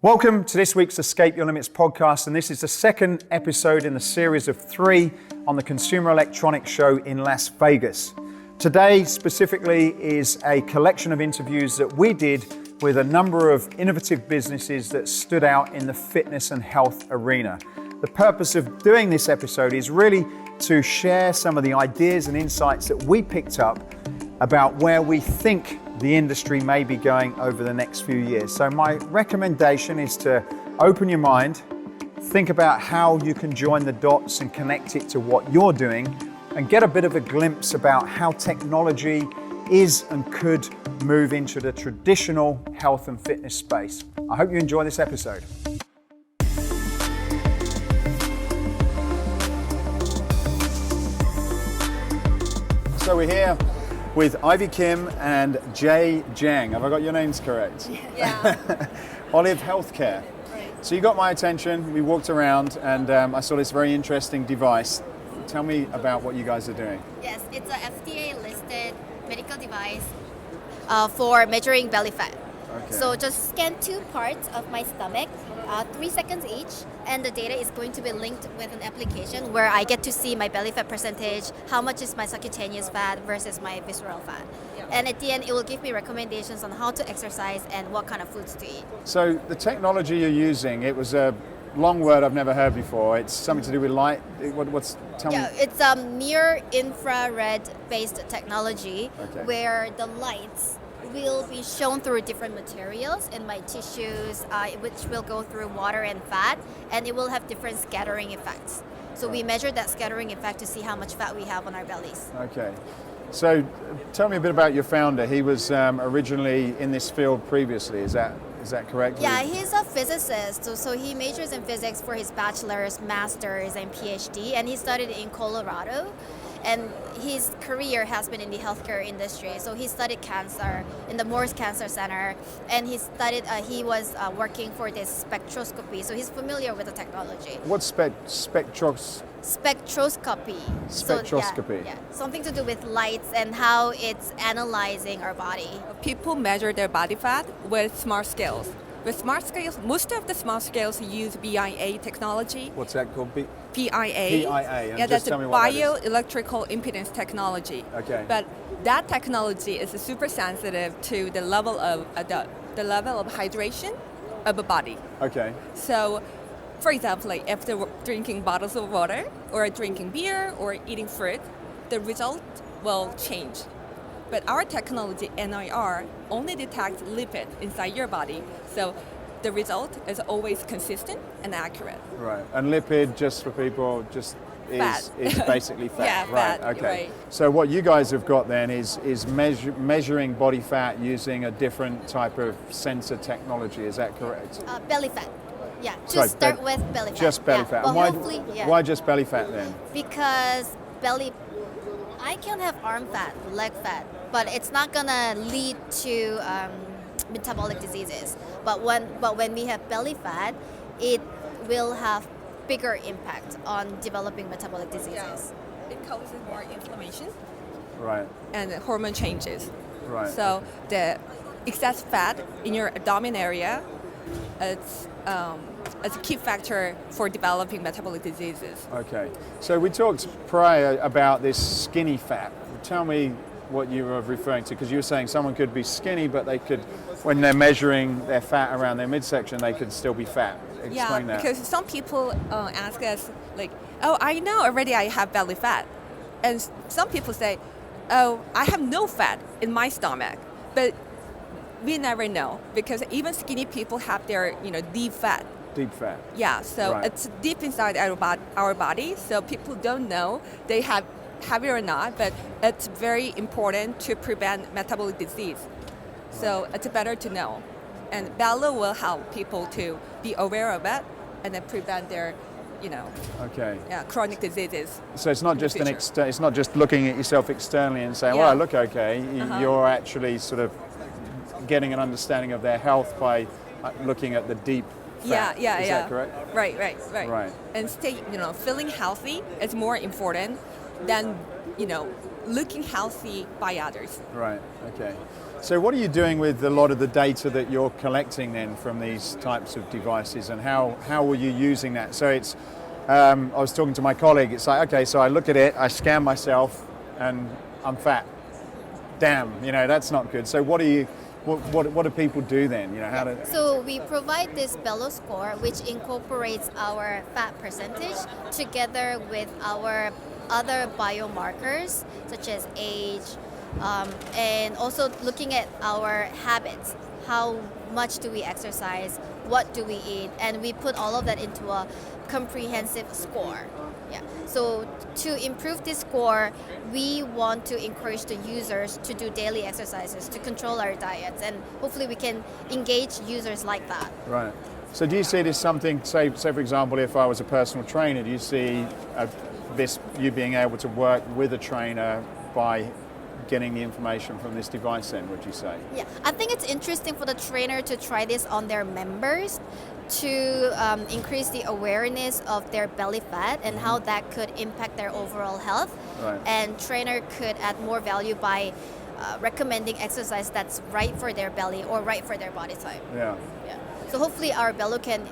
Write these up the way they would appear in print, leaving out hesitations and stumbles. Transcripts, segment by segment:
Welcome to this week's Escape Your Limits podcast, and this is the second episode in the series of 3 on the Consumer Electronics Show in Las Vegas. Today, specifically, is a collection of interviews that we did with a number of innovative businesses that stood out in the fitness and health arena. The purpose of doing this episode is really to share some of the ideas and insights that we picked up about where we think the industry may be going over the next few years. So my recommendation is to open your mind, think about how you can join the dots and connect it to what you're doing, and get a bit of a glimpse about how technology is and could move into the traditional health and fitness space. I hope you enjoy this episode. So we're here with Ivy Kim and Jay Jiang. Have I got your names correct? Yeah. Olive Healthcare. Right. So you got my attention, we walked around and I saw this very interesting device. Tell me about what you guys are doing. Yes, it's a FDA-listed medical device for measuring belly fat. Okay. So just scan 2 parts of my stomach, 3 seconds each, and the data is going to be linked with an application where I get to see my belly fat percentage, how much is my subcutaneous fat versus my visceral fat. Yep. And at the end, it will give me recommendations on how to exercise and what kind of foods to eat. So the technology you're using, it was a long word I've never heard before. It's something to do with light. Tell me. It's near infrared based technology. Okay. Where the lights will be shown through different materials in my tissues, which will go through water and fat, and it will have different scattering effects. So we measure that scattering effect to see how much fat we have on our bellies. Okay. So tell me a bit about your founder. He was originally in this field previously. Is that correct? Yeah, he's a physicist. So he majors in physics for his bachelor's, master's, and PhD, and he studied in Colorado. And his career has been in the healthcare industry. So he studied cancer in the Morris Cancer Center, and he was working for this spectroscopy. So he's familiar with the technology. What's spectroscopy? Spectroscopy. Spectroscopy. So, yeah, something to do with lights and how it's analyzing our body. People measure their body fat with smart scales. With smart scales, most of the smart scales use BIA technology. What's that called? BIA. PIA. Yeah, that's a bioelectrical impedance technology. Okay. But that technology is super sensitive to the level of the level of hydration of a body. Okay. So, for example, like after drinking bottles of water or drinking beer or eating fruit, the result will change. But our technology, NIR, only detects lipid inside your body. So the result is always consistent and accurate. Right. And lipid, just for people, is basically fat. Yeah, right. fat. Okay. Right. So what you guys have got then is measuring body fat using a different type of sensor technology. Is that correct? Belly fat. Yeah, Sorry, start with belly fat. Just belly fat. But And why just belly fat then? Because I can have arm fat, leg fat, but it's not gonna lead to metabolic diseases. But when we have belly fat, it will have bigger impact on developing metabolic diseases. Yeah. It causes more inflammation. Right. And hormone changes. Right. So the excess fat in your abdomen area, it's a key factor for developing metabolic diseases. Okay. So we talked prior about this skinny fat. Tell me what you were referring to, because you were saying someone could be skinny, but they could, when they're measuring their fat around their midsection, they could still be fat. Explain that. Because some people ask us, like, oh, I know already I have belly fat. And some people say, oh, I have no fat in my stomach. But we never know, because even skinny people have their, deep fat. Deep fat. Yeah, so Right. It's deep inside our body, so people don't know they have it or not, but it's very important to prevent metabolic disease. So it's better to know. And Bello will help people to be aware of it and then prevent their, Okay. chronic diseases. So it's not just it's not just looking at yourself externally and saying, Yeah. well, I look okay. You're actually sort of getting an understanding of their health by looking at the deep fat. Yeah. Is that correct? Right. And feeling healthy is more important than, looking healthy by others. Right, okay. So what are you doing with a lot of the data that you're collecting then from these types of devices, and how were you using that? So it's, I was talking to my colleague, it's like, okay, so I look at it, I scan myself, and I'm fat. Damn, that's not good. So what do people do then? So we provide this Bello score, which incorporates our fat percentage together with our other biomarkers, such as age, and also looking at our habits. How much do we exercise? What do we eat? And we put all of that into a comprehensive score. Yeah. So to improve this score, we want to encourage the users to do daily exercises, to control our diets, and hopefully we can engage users like that. Right. So do you see this something, say for example, if I was a personal trainer, do you see you being able to work with a trainer by getting the information from this device then, would you say? Yeah, I think it's interesting for the trainer to try this on their members to increase the awareness of their belly fat and how that could impact their overall health. Right. And trainer could add more value by recommending exercise that's right for their belly or right for their body type. Yeah. So hopefully our Bello can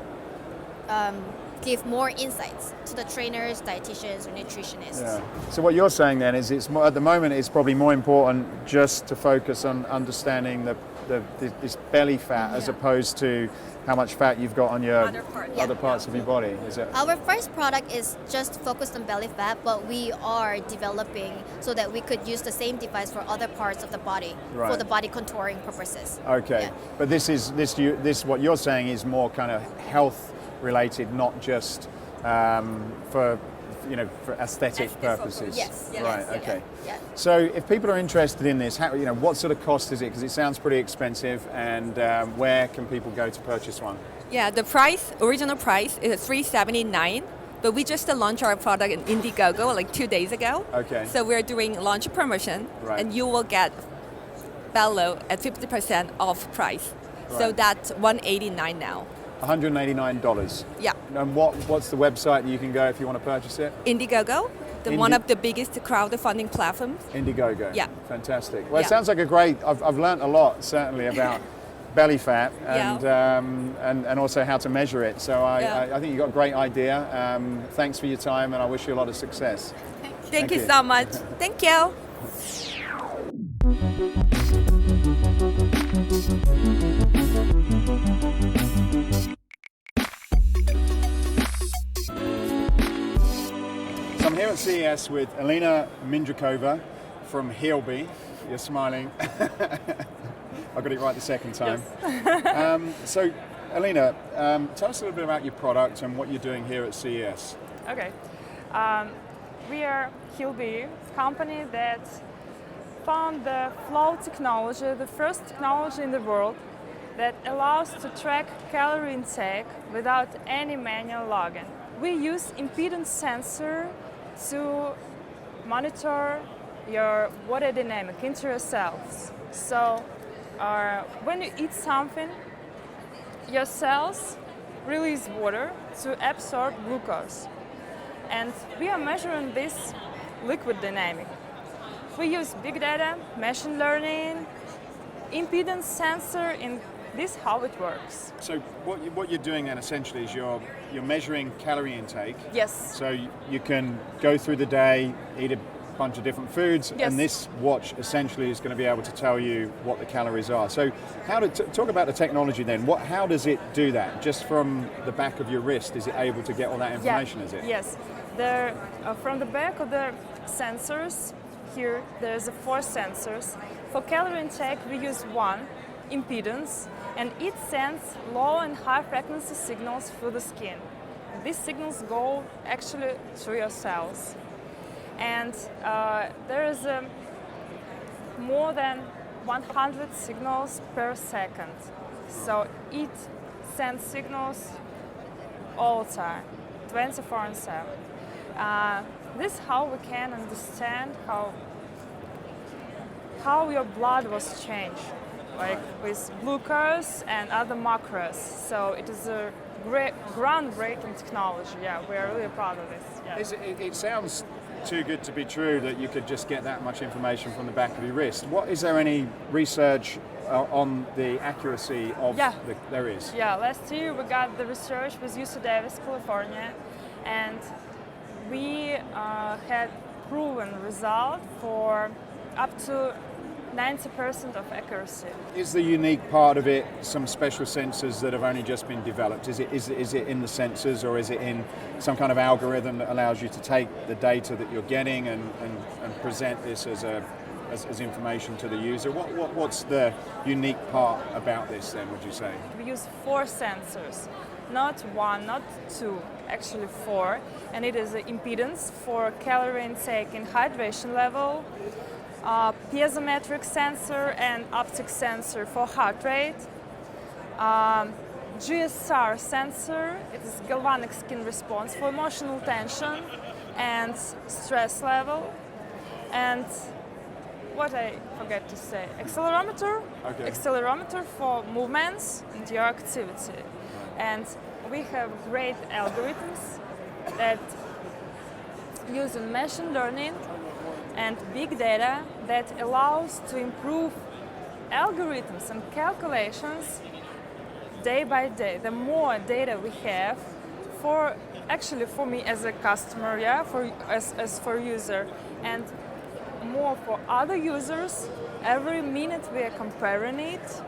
give more insights to the trainers, dietitians, or nutritionists. Yeah. So what you're saying then is it's more, at the moment it's probably more important just to focus on understanding this belly fat as opposed to how much fat you've got on your other parts of your body, is it? Our first product is just focused on belly fat, but we are developing so that we could use the same device for other parts of the body for the body contouring purposes. Okay, Yeah. but this what you're saying is more kind of health related, not just for aesthetic purposes. Yes. Right. Okay. Yeah. So if people are interested in this, what sort of cost is it? Because it sounds pretty expensive, and where can people go to purchase one? Yeah, the original price is $379, but we just launched our product in Indiegogo like 2 days ago. Okay. So we're doing launch promotion, Right. and you will get Bello at 50% off price. So Right. that's $189 now. $189. Yeah. And what's the website that you can go if you want to purchase it? Indiegogo, one of the biggest crowdfunding platforms. Indiegogo. Yeah. Fantastic. Well, it Yeah. sounds like I've learned a lot, certainly, about belly fat and also how to measure it. So I think you've got a great idea. Thanks for your time, and I wish you a lot of success. Thank you so much. Thank you. So I'm here at CES with Alina Mindrakova from Healby. You're smiling. I got it right the second time. Yes. So, Alina, tell us a little bit about your product and what you're doing here at CES. Okay. We are Healby, company that found the flow technology, the first technology in the world that allows to track calorie intake without any manual logging. We use impedance sensor to monitor your water dynamic into your cells. So when you eat something, your cells release water to absorb glucose. And we are measuring this liquid dynamic. We use big data, machine learning, impedance sensor, and this is how it works. So what you're doing then essentially is you're measuring calorie intake. Yes. So you can go through the day, eat a bunch of different foods, Yes. and this watch essentially is going to be able to tell you what the calories are. So talk about the technology then. How does it do that? Just from the back of your wrist, is it able to get all that information, is it? Yes. From the back of the sensors, here there's 4 sensors. For calorie intake, we use one, impedance, and it sends low and high frequency signals through the skin. These signals go actually through your cells. And there is more than 100 signals per second. So it sends signals all the time, 24/7. This is how we can understand how your blood was changed, like with glucose and other macros. So it is a great groundbreaking technology. Yeah, we are really proud of this. Yeah. It sounds too good to be true that you could just get that much information from the back of your wrist. Is there any research on the accuracy of there is? Yeah, last year we got the research with UC Davis, California, and we had proven result for up to 90% of accuracy. Is the unique part of it some special sensors that have only just been developed? Is it in the sensors, or is it in some kind of algorithm that allows you to take the data that you're getting and present this as information to the user? What's the unique part about this then, would you say? We use 4 sensors, not 1, not 2, actually 4, and it is the impedance for calorie intake and hydration level, piezometric sensor and optic sensor for heart rate, GSR sensor, it is galvanic skin response for emotional tension and stress level, and what I forget to say, accelerometer, accelerometer for movements and your activity. And we have great algorithms that use machine learning and big data that allows to improve algorithms and calculations day by day. The more data we have, for me as a customer, as for user, and more for other users, every minute we are comparing it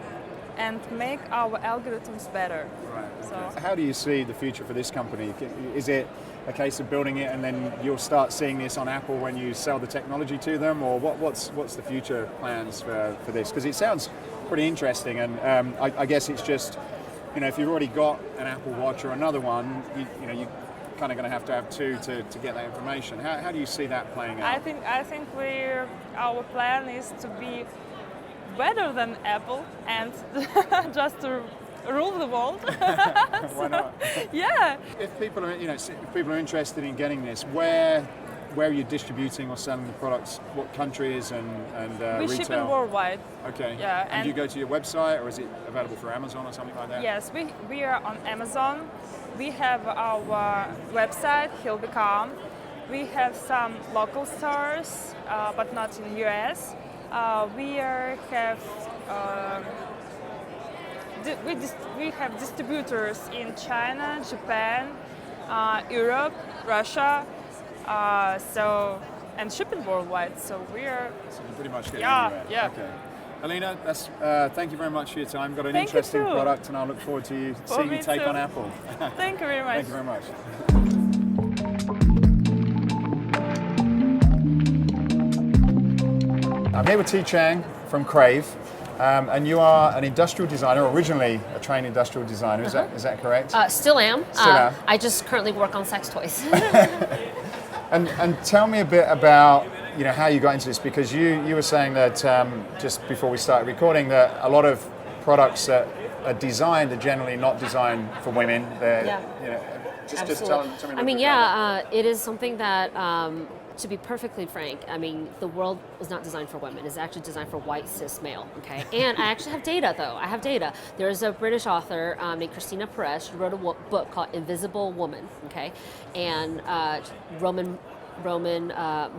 and make our algorithms better. Right. So, how do you see the future for this company? Is it a case of building it and then you'll start seeing this on Apple when you sell the technology to them, or what's the future plans for this? Because it sounds pretty interesting, and I guess it's just, if you've already got an Apple Watch or another one, you kind of going to have 2 to get that information. How do you see that playing out? I think our plan is to be better than Apple and just to rule the world. Why not? Yeah. If people are interested in getting this, where are you distributing or selling the products? What countries and we retail? ship it worldwide. Okay. Yeah. And do you go to your website, or is it available for Amazon or something like that? Yes, we are on Amazon. We have our website, Hilby.com. We have some local stores, but not in the US. We have distributors in China, Japan, Europe, Russia, and shipping worldwide. So we are. So you pretty much get anywhere. Yeah. Okay. Alina, thank you very much for your time. Got an Thank you interesting too. product, and I look forward to seeing you take too. on Apple. Thank you very much. Thank you very much. I'm here with T. Chang from Crave, and you are an industrial designer, originally a trained industrial designer. Is that correct? Still am. Still am. I just currently work on sex toys. And tell me a bit about how you got into this, because you were saying that just before we started recording that a lot of products that are designed are generally not designed for women. Just tell me a little bit about it is something that, to be perfectly frank, the world was not designed for women. It's actually designed for white cis male, okay? And I actually have data, though. I have data. There's a British author named Christina Perez. She wrote a book called Invisible Woman, okay? And Roman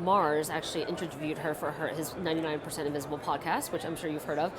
Mars actually interviewed her for his 99% Invisible podcast, which I'm sure you've heard of.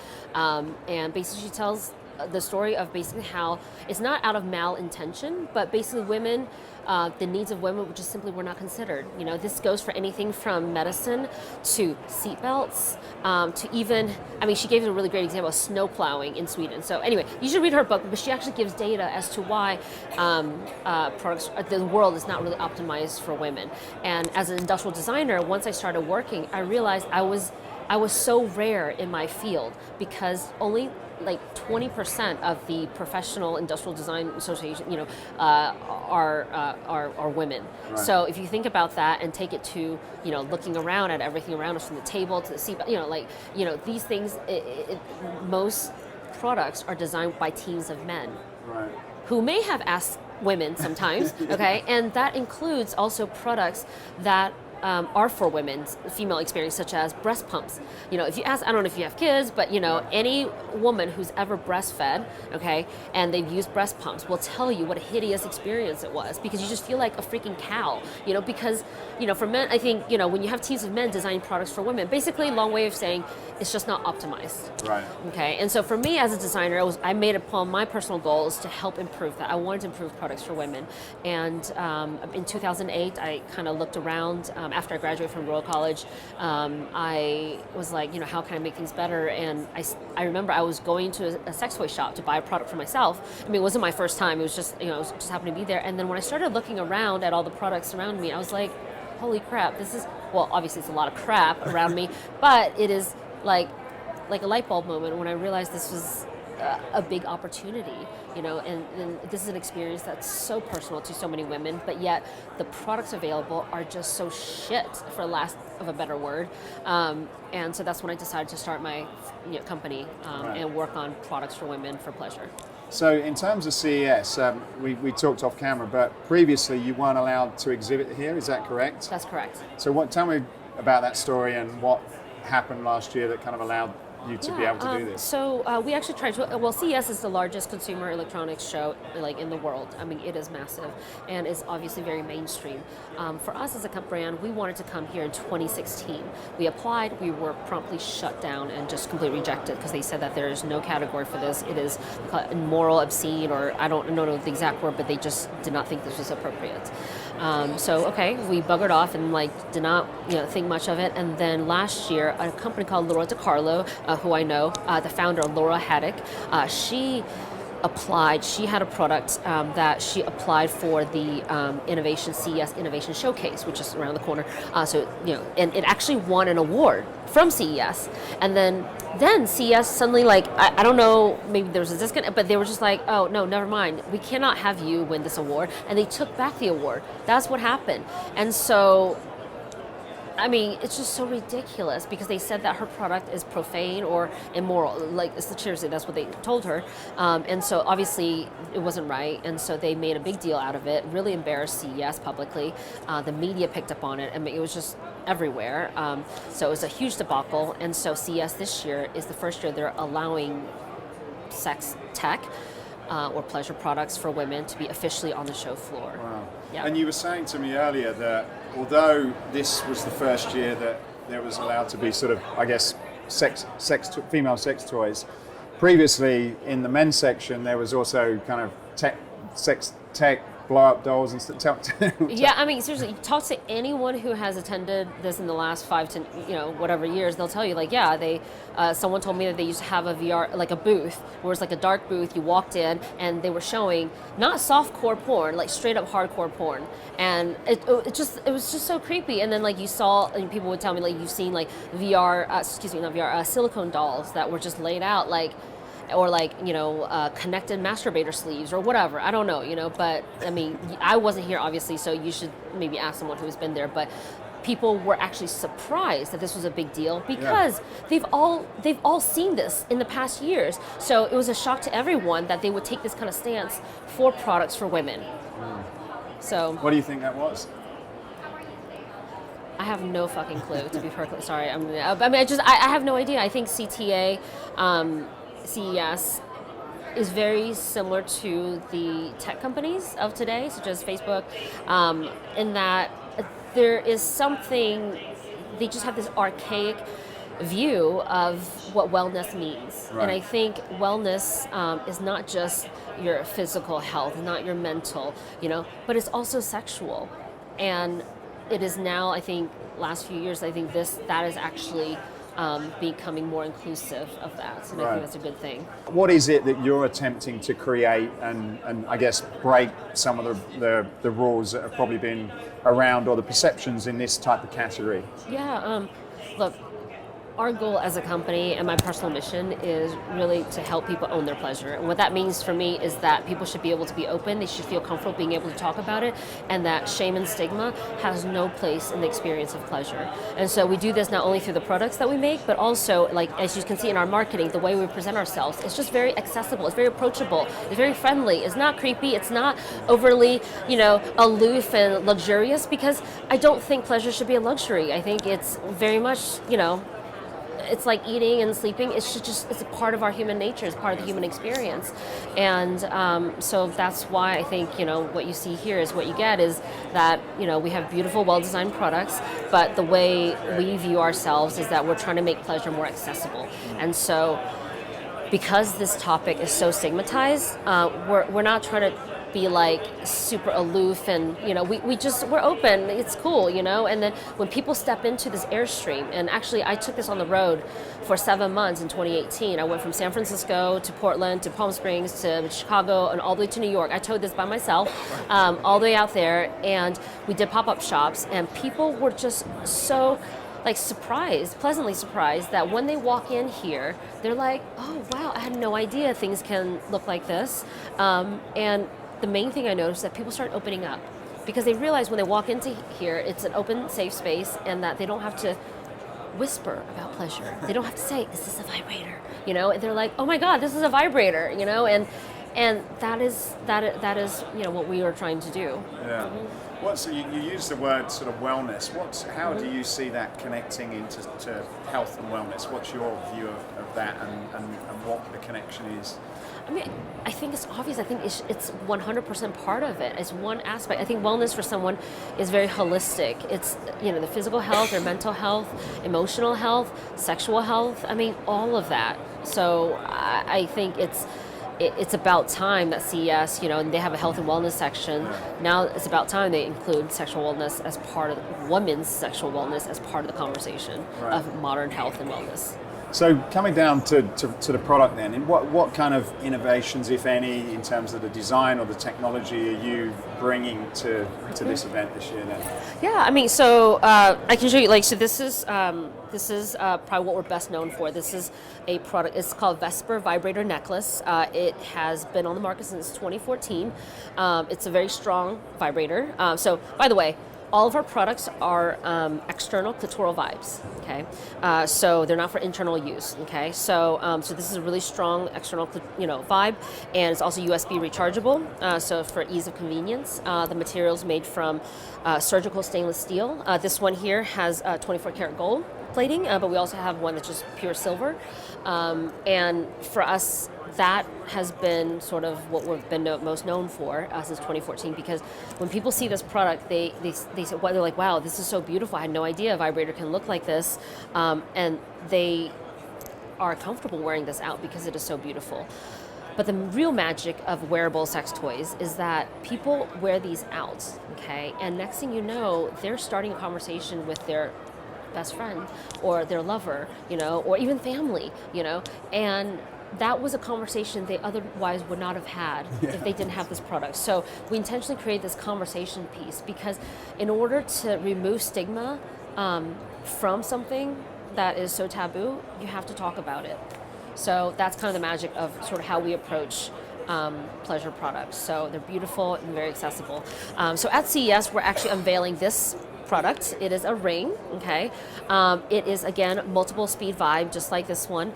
And basically she tells the story of basically how it's not out of malintention, but basically women, the needs of women, which is simply were not considered. This goes for anything from medicine to seatbelts, to even, she gave a really great example of snow plowing in Sweden. So anyway, you should read her book, but she actually gives data as to why the world is not really optimized for women. And as an industrial designer, once I started working, I realized I was so rare in my field, because only like 20% of the professional industrial design association, are women. Right. So if you think about that and take it to, looking around at everything around us, from the table to the seat, these things, most products are designed by teams of men. Right. Who may have asked women sometimes, okay? And that includes also products that are for women, female experience, such as breast pumps. If you ask, I don't know if you have kids, but any woman who's ever breastfed, okay, and they've used breast pumps will tell you what a hideous experience it was, because you just feel like a freaking cow, because, for men, I think, when you have teams of men designing products for women, basically, long way of saying it's just not optimized. Right. Okay, and so for me as a designer, I made it upon my personal goals to help improve that. I wanted to improve products for women. And in 2008, I kind of looked around after I graduated from Royal College. I was like, how can I make things better? And I remember I was going to a sex toy shop to buy a product for myself. I mean, it wasn't my first time. It was just, it was just happened to be there. And then when I started looking around at all the products around me, I was like, holy crap, this is, well, obviously it's a lot of crap around me, but it is like a light bulb moment when I realized this was a big opportunity, and this is an experience that's so personal to so many women, but yet the products available are just so shit, for lack of a better word. And so that's when I decided to start my company and work on products for women for pleasure. So in terms of CES, we talked off camera, but previously you weren't allowed to exhibit here, is that correct? That's correct. So tell me about that story and what happened last year that kind of allowed you to be able to do this? So we actually tried to, CES is the largest consumer electronics show in the world. I mean, it is massive and is obviously very mainstream. For us as a brand, we wanted to come here in 2016. We applied, we were promptly shut down and just completely rejected because they said that there is no category for this. It is immoral, obscene, or I don't know the exact word, but they just did not think this was appropriate. We buggered off and did not think much of it. And then last year, a company called Laura DiCarlo, who I know, the founder, Laura Haddock, she had a product that she applied for the CES Innovation Showcase, which is around the corner. And it actually won an award from CES. And then CES suddenly, I don't know, maybe there was a disconnect, but they were just like, oh, no, never mind. We cannot have you win this award. And they took back the award. That's what happened. And so, I mean, it's just so ridiculous because they said that her product is profane or immoral. Seriously, that's what they told her. And so obviously it wasn't right. And so they made a big deal out of it, really embarrassed CES publicly. The media picked up on it. I mean, it was just everywhere. So it was a huge debacle. And so CES this year is the first year they're allowing sex tech or pleasure products for women to be officially on the show floor. Wow. Yeah. And you were saying to me earlier that although this was the first year that there was allowed to be sort of, I guess, female sex toys, previously in the men's section there was also kind of sex tech, blow-up dolls and stuff. Yeah, I mean, seriously, talk to anyone who has attended this in the last 5 to whatever years. They'll tell you, someone told me that they used to have a VR, a booth, where it's a dark booth. You walked in, and they were showing not softcore porn, straight up hardcore porn, and it was just so creepy. And then you saw, and people would tell me you've seen silicone dolls that were just laid out or connected masturbator sleeves or whatever. I don't know, but I mean, I wasn't here obviously, so you should maybe ask someone who's been there. But people were actually surprised that this was a big deal because they've all seen this in the past years. So it was a shock to everyone that they would take this kind of stance for products for women. So what do you think that was? I have no fucking clue, to be perfectly sorry. I have no idea. I think CTA, CES is very similar to the tech companies of today, such as Facebook, in that there is something, they just have this archaic view of what wellness means. Right. And I think wellness is not just your physical health, not your mental, but it's also sexual. And it is now, I think, last few years, I think that is actually becoming more inclusive of that, and I think that's a good thing. What is it that you're attempting to create and I guess break some of the rules that have probably been around, or the perceptions in this type of category? Yeah, look, our goal as a company and my personal mission is really to help people own their pleasure. And what that means for me is that people should be able to be open, they should feel comfortable being able to talk about it, and that shame and stigma has no place in the experience of pleasure. And so we do this not only through the products that we make, but also, like as you can see in our marketing, the way we present ourselves, it's just very accessible, it's very approachable, it's very friendly, it's not creepy, it's not overly, aloof and luxurious, because I don't think pleasure should be a luxury. I think it's very much, it's like eating and sleeping. It's a part of our human nature. It's part of the human experience. And so that's why I think, what you see here is what you get is that, we have beautiful, well-designed products, but the way we view ourselves is that we're trying to make pleasure more accessible. And so because this topic is so stigmatized, we're not trying to be like super aloof and we're open, it's cool, and then when people step into this airstream, and actually I took this on the road for 7 months in 2018. I went from San Francisco to Portland to Palm Springs to Chicago and all the way to New York. I towed this by myself all the way out there, and we did pop-up shops, and people were just so pleasantly surprised that when they walk in here, they're like, oh wow, I had no idea things can look like this. And the main thing I noticed is that people start opening up because they realize when they walk into here, it's an open, safe space, and that they don't have to whisper about pleasure. They don't have to say, is this a vibrator? And they're like, oh my God, this is a vibrator, and that is what we are trying to do. Yeah. So you use the word sort of wellness. How do you see that connecting into health and wellness? What's your view of that and what the connection is? I mean, I think it's obvious. I think it's 100% part of it. It's one aspect. I think wellness for someone is very holistic. It's, the physical health, their mental health, emotional health, sexual health. I mean, all of that. So I think it's about time that CES, and they have a health and wellness section. Now it's about time they include sexual wellness as part of women's sexual wellness as part of the conversation of modern health and wellness. So coming down to the product then, and what kind of innovations, if any, in terms of the design or the technology are you bringing to this event this year then? Yeah, I mean, so I can show you, so this is probably what we're best known for. This is a product, it's called Vesper Vibrator Necklace. It has been on the market since 2014. It's a very strong vibrator. So by the way, all of our products are external clitoral vibes, okay? So they're not for internal use, okay? So this is a really strong external, vibe, and it's also USB rechargeable, so for ease of convenience. The material's made from surgical stainless steel. This one here has 24 karat gold plating, but we also have one that's just pure silver. And for us, that has been sort of what we've been most known for since 2014, because when people see this product, they say, well, they're like, wow, this is so beautiful. I had no idea a vibrator can look like this. And they are comfortable wearing this out because it is so beautiful. But the real magic of wearable sex toys is that people wear these out, okay? And next thing you know, they're starting a conversation with their best friend or their lover, or even family, and that was a conversation they otherwise would not have had if they didn't have this product. So we intentionally created this conversation piece because in order to remove stigma from something that is so taboo, you have to talk about it. So that's kind of the magic of sort of how we approach pleasure products. So they're beautiful and very accessible. So at CES, we're actually unveiling this product. It is a ring, okay? It is, again, multiple speed vibe, just like this one.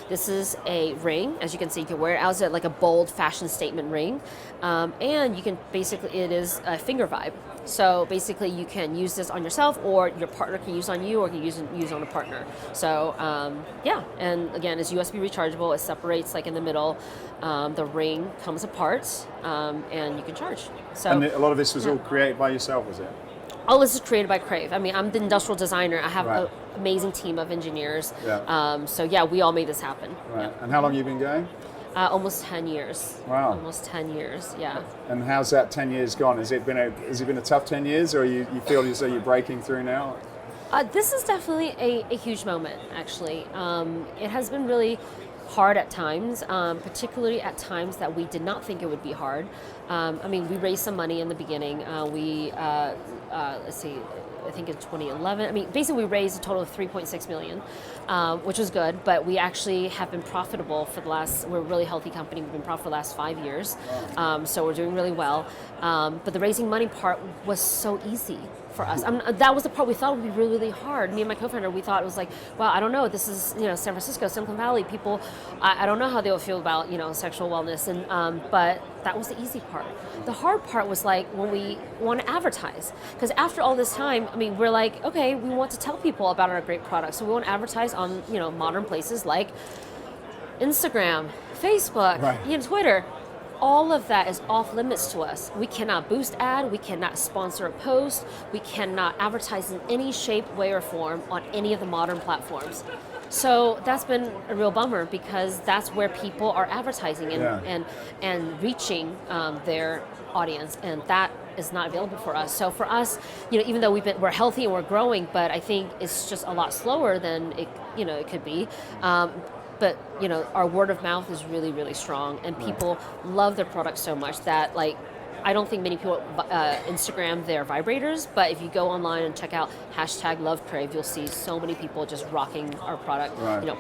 This is a ring. As you can see, you can wear it as like a bold fashion statement ring. And you can it is a finger vibe. So basically you can use this on yourself, or your partner can use on you, or can use on a partner. So and again, it's USB rechargeable. It separates like in the middle. The ring comes apart, and you can charge. So and a lot of this was all created by yourself, was it? All this is created by Crave. I mean, I'm the industrial designer. I have an amazing team of engineers. Yeah. We all made this happen. Right. Yeah. And how long have you been going? Almost 10 years. Wow. Almost 10 years, yeah. And how's that 10 years gone? Has it been a tough 10 years, or you feel as though you're breaking through now? This is definitely a huge moment, actually. It has been really hard at times, particularly at times that we did not think it would be hard. We raised some money in the beginning. Let's see, I think in 2011. Basically we raised a total of 3.6 million, which was good, but we actually have been profitable we're a really healthy company. We've been profitable for the last 5 years. So we're doing really well. But the raising money part was so easy for us. That was the part we thought would be really, really hard. Me and my co-founder, we thought it was like, well, I don't know. This is, San Francisco, Silicon Valley. People, I don't know how they will feel about, sexual wellness. But that was the easy part. The hard part was like when we want to advertise. Because after all this time, we're like, okay, we want to tell people about our great products. So we want to advertise on, modern places like Instagram, Facebook, Twitter. All of that is off limits to us. We cannot boost ad, we cannot sponsor a post, we cannot advertise in any shape, way, or form on any of the modern platforms. So that's been a real bummer because that's where people are advertising and reaching their audience, and that is not available for us. So for us, even though we're healthy and we're growing, but I think it's just a lot slower than it could be. But our word of mouth is really, really strong, and people love their products so much that I don't think many people Instagram their vibrators, but if you go online and check out #LoveCrave, you'll see so many people just rocking our product,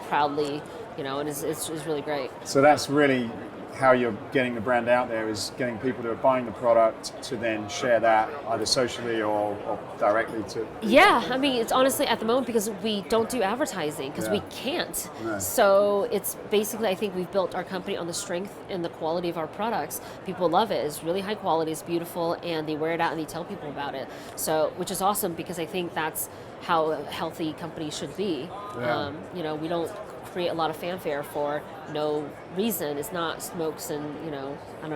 proudly, and it's really great. So that's really how you're getting the brand out there, is getting people who are buying the product to then share that either socially or directly to... Yeah, it's honestly at the moment because we don't do advertising because we can't. No. So it's basically, I think we've built our company on the strength and the quality of our products. People love it. It's really high quality, it's beautiful, and they wear it out and they tell people about it. So, which is awesome because I think that's how a healthy company should be. Yeah. We don't create a lot of fanfare for no reason. It's not smokes and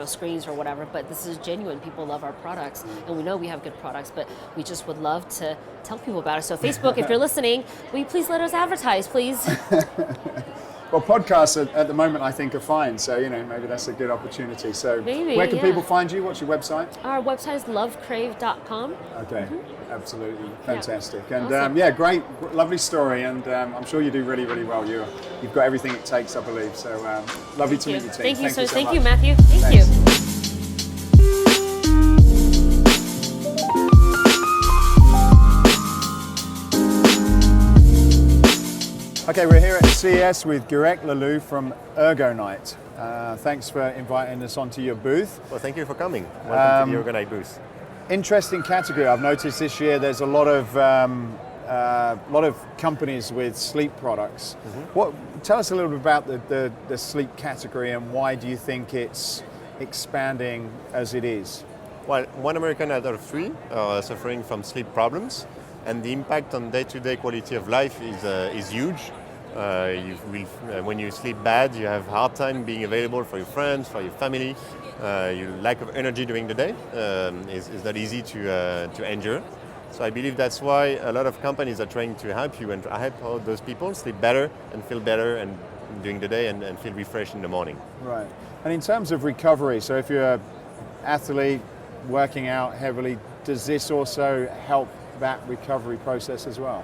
screens or whatever, but this is genuine. People love our products, and we know we have good products, but we just would love to tell people about it. So Facebook, if you're listening, will you please let us advertise, please? Well, podcasts at the moment I think are fine, so maybe that's a good opportunity. So maybe, where can people find you? What's your website? Our website is lovecrave.com. Okay, absolutely fantastic, and Awesome. great, lovely story, and I'm sure you do really, really well. You've got everything it takes, I believe. So lovely to meet you, team. Thank you so much. Thank you, Matthew. Thank you. Okay, we're here at CES with Gurek Lalou from Ergonite. Thanks for inviting us onto your booth. Well, thank you for coming. Welcome to the Ergonite booth. Interesting category. I've noticed this year there's a lot of companies with sleep products. Tell us a little bit about the sleep category and why do you think it's expanding as it is? Well, 1 American out of 3 are suffering from sleep problems, and the impact on day-to-day quality of life is huge. When you sleep bad, you have a hard time being available for your friends, for your family. Your lack of energy during the day is not easy to endure. So I believe that's why a lot of companies are trying to help you and help all those people sleep better and feel better and during the day and feel refreshed in the morning. Right. And in terms of recovery, so if you're an athlete working out heavily, does this also help that recovery process as well?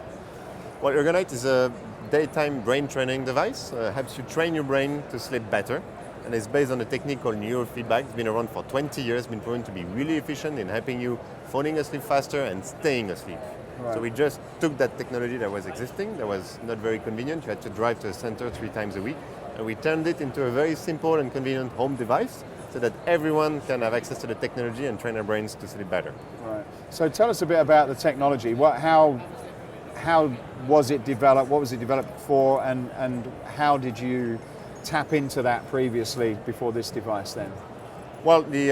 Well, Ergonite is a daytime brain training device. Helps you train your brain to sleep better. And it's based on a technique called neurofeedback. It's been around for 20 years, been proven to be really efficient in helping you falling asleep faster and staying asleep. Right. So we just took that technology that was existing, that was not very convenient. You had to drive to a center 3 times a week. And we turned it into a very simple and convenient home device so that everyone can have access to the technology and train their brains to sleep better. Right. So tell us a bit about the technology. How was it developed? What was it developed for? And how did you tap into that previously before this device then? Well, the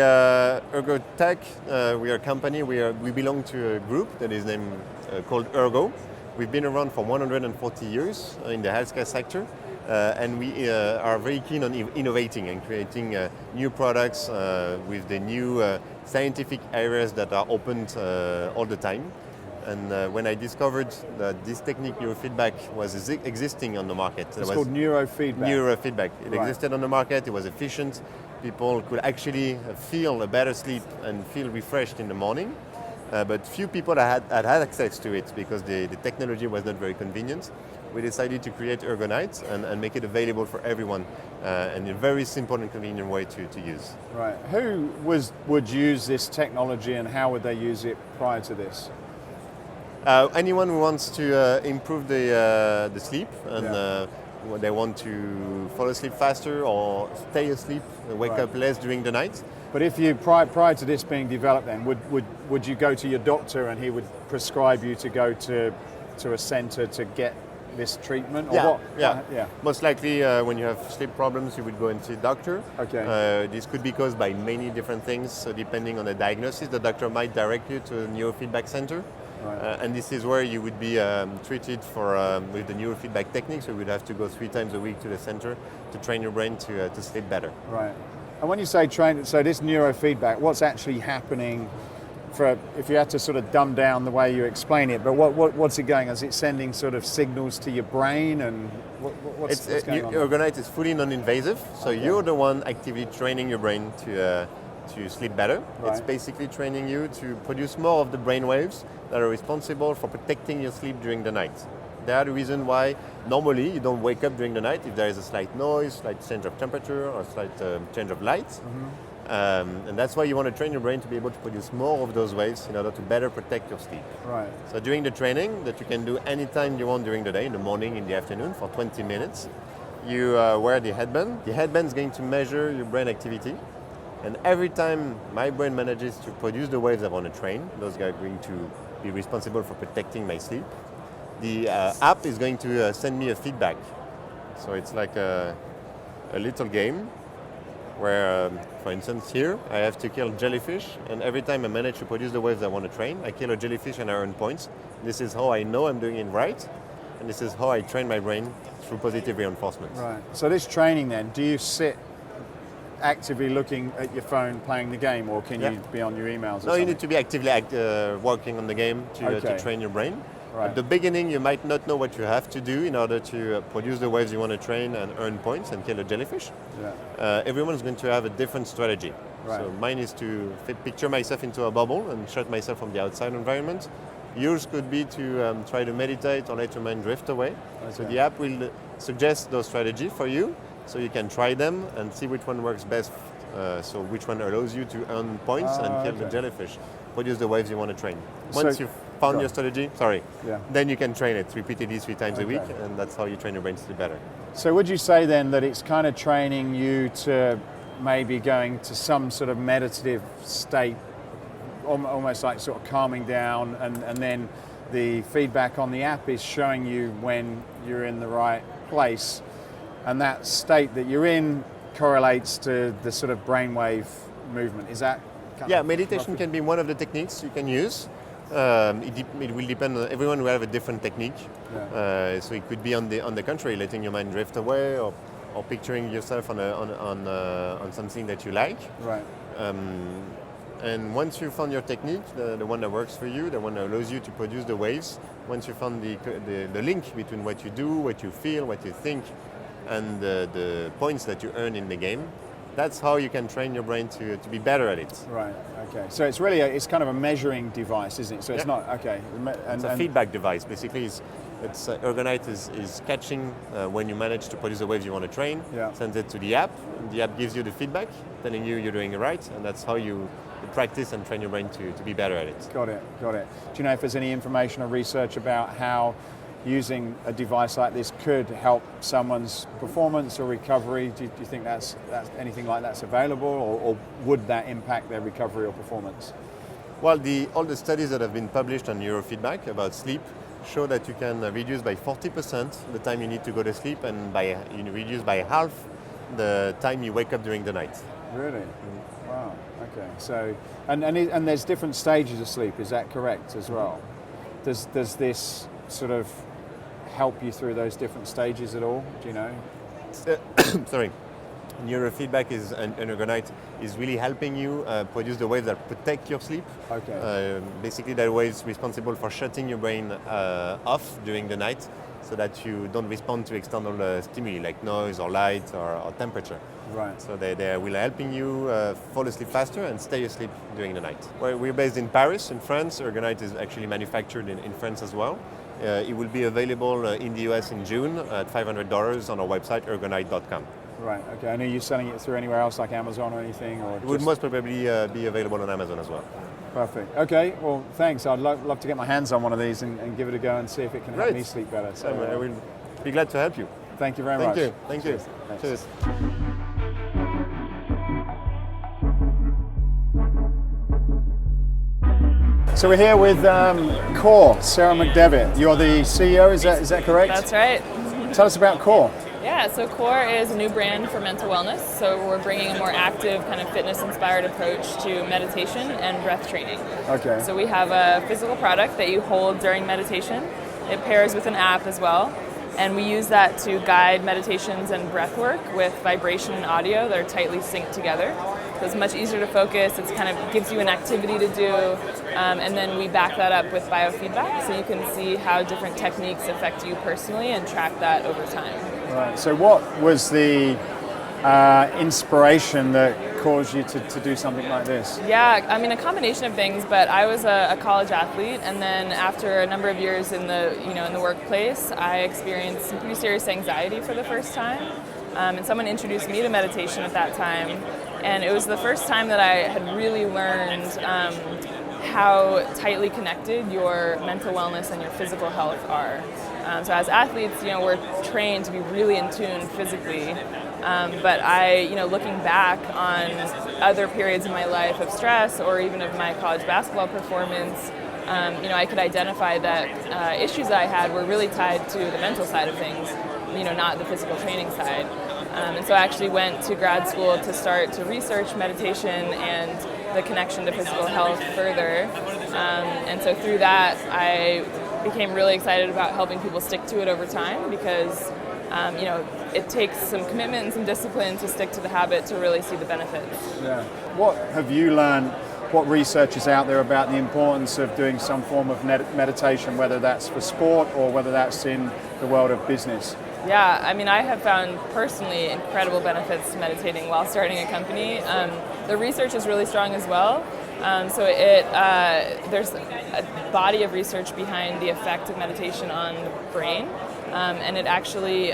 ErgoTech, we are a company, we belong to a group that is named called Ergo. We've been around for 140 years in the healthcare sector, and we are very keen on innovating and creating new products with the new scientific areas that are opened all the time. And when I discovered that this technique, neurofeedback, was existing on the market. It's called neurofeedback. Neurofeedback. It existed on the market, it was efficient. People could actually feel a better sleep and feel refreshed in the morning. But few people had access to it because the technology was not very convenient. we decided to create Ergonite and make it available for everyone in a very simple and convenient way to use. Right. Who would use this technology and how would they use it prior to this? Anyone who wants to improve the sleep and Yeah. they want to fall asleep faster or stay asleep, wake Right. up less during the night. But if you prior to this being developed, then would you go to your doctor and he would prescribe you to go to a center to get this treatment? Or what? Yeah. Most likely, when you have sleep problems, you would go and see a doctor. Okay. This could be caused by many different things. So depending on the diagnosis, the doctor might direct you to a neurofeedback center. Right. And this is where you would be treated for with the neurofeedback technique. So you would have to go 3 times a week to the center to train your brain to sleep better. Right. And when you say train, so this neurofeedback, what's actually happening? For if you had to sort of dumb down the way you explain it, but what's it going? Is it sending sort of signals to your brain, and what's going on? Ergonite is fully non-invasive, so you're the one actively training your brain to sleep better. Right. It's basically training you to produce more of the brain waves that are responsible for protecting your sleep during the night. They are the reason why normally you don't wake up during the night if there is a slight noise, slight change of temperature, or slight change of light. Mm-hmm. And that's why you want to train your brain to be able to produce more of those waves in order to better protect your sleep. Right. So during the training that you can do anytime you want during the day, in the morning, in the afternoon, for 20 minutes, you wear the headband. The headband is going to measure your brain activity. And every time my brain manages to produce the waves I want to train, those are going to be responsible for protecting my sleep. The app is going to send me a feedback. So it's like a little game where, for instance, here I have to kill jellyfish, and every time I manage to produce the waves I want to train, I kill a jellyfish and I earn points. This is how I know I'm doing it right, and this is how I train my brain through positive reinforcement. Right. So this training then, do you sit actively looking at your phone playing the game, or can you be on your emails? No, you need to be actively working on the game to train your brain. Right. At the beginning, you might not know what you have to do in order to produce the waves you want to train and earn points and kill a jellyfish. Yeah. Everyone's going to have a different strategy. Right. So mine is to picture myself into a bubble and shut myself from the outside environment. Yours could be to try to meditate or let your mind drift away. Okay. So the app will suggest those strategies for you, so you can try them and see which one works best. So which one allows you to earn points and kill the jellyfish, produce the waves you want to train. Once you've found your strategy, then you can train it repeatedly 3 times a week, and that's how you train your brain to do better. So would you say then that it's kind of training you to maybe going to some sort of meditative state, almost like sort of calming down, and then the feedback on the app is showing you when you're in the right place, and that state that you're in correlates to the sort of brainwave movement? Is that meditation can be one of the techniques you can use. It will depend on everyone will have a different technique. So it could be on the contrary, letting your mind drift away, or picturing yourself on something that you like. Right. And once you found your technique, the one that works for you, the one that allows you to produce the waves, once you found the link between what you do, what you feel, what you think, and the points that you earn in the game, that's how you can train your brain to be better at it. Right. Okay. So it's really it's kind of a measuring device, isn't it? So it's not It's a feedback device. Basically, it's Ergonite is catching when you manage to produce the waves you want to train. Sends it to the app. And the app gives you the feedback, telling you you're doing it right, and that's how you practice and train your brain to be better at it. Got it. Do you know if there's any information or research about how using a device like this could help someone's performance or recovery? Do you think that's anything like that's available, or would that impact their recovery or performance? Well, all the studies that have been published on neurofeedback about sleep show that you can reduce by 40% the time you need to go to sleep, and reduce by half the time you wake up during the night. Really? Wow. Okay. So and there's different stages of sleep. Is that correct as well? Does this sort of help you through those different stages at all? Do you know? Sorry. Neurofeedback and Ergonite is really helping you produce the waves that protect your sleep. Okay. Basically, that waves responsible for shutting your brain off during the night, so that you don't respond to external stimuli like noise or light or temperature. Right. So they will helping you fall asleep faster and stay asleep during the night. We're based in Paris, in France. Ergonite is actually manufactured in France as well. It will be available in the US in June at $500 on our website, ergonite.com. Right, okay. And are you selling it through anywhere else like Amazon or anything? Or It would most probably be available on Amazon as well. Perfect. Okay, well, thanks. I'd love to get my hands on one of these and give it a go and see if it can help me sleep better. So I will be glad to help you. Thank you very much. Thank you. Thanks. Cheers. So we're here with Core, Sarah McDevitt. You're the CEO, is that correct? That's right. Tell us about Core. Yeah, so Core is a new brand for mental wellness. So we're bringing a more active, kind of fitness-inspired approach to meditation and breath training. Okay. So we have a physical product that you hold during meditation. It pairs with an app as well. And we use that to guide meditations and breath work with vibration and audio that are tightly synced together. So it's much easier to focus. It kind of gives you an activity to do. And then we back that up with biofeedback so you can see how different techniques affect you personally and track that over time. Right. So what was the inspiration that caused you to do something like this? Yeah, I mean a combination of things, but I was a college athlete, and then after a number of years in the workplace, I experienced some pretty serious anxiety for the first time. And someone introduced me to meditation at that time, and it was the first time that I had really learned how tightly connected your mental wellness and your physical health are. So as athletes, we're trained to be really in tune physically. But I, looking back on other periods in my life of stress or even of my college basketball performance, I could identify that issues I had were really tied to the mental side of things, not the physical training side. And so I actually went to grad school to start to research meditation and the connection to physical health further. And so through that, I became really excited about helping people stick to it over time because it takes some commitment and some discipline to stick to the habit to really see the benefits. Yeah. What have you learned, what research is out there about the importance of doing some form of meditation, whether that's for sport or whether that's in the world of business? Yeah, I mean, I have found personally incredible benefits to meditating while starting a company. The research is really strong as well. So there's a body of research behind the effect of meditation on the brain. And it actually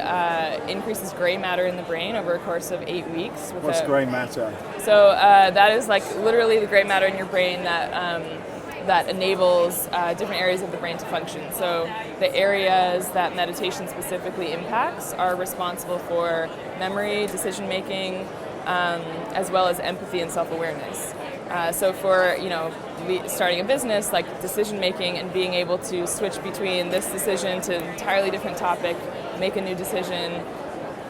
increases gray matter in the brain over a course of 8 weeks. What's gray matter? So that is like literally the gray matter in your brain that enables different areas of the brain to function. So the areas that meditation specifically impacts are responsible for memory, decision making, as well as empathy and self-awareness. So for starting a business, like decision making and being able to switch between this decision to an entirely different topic, make a new decision,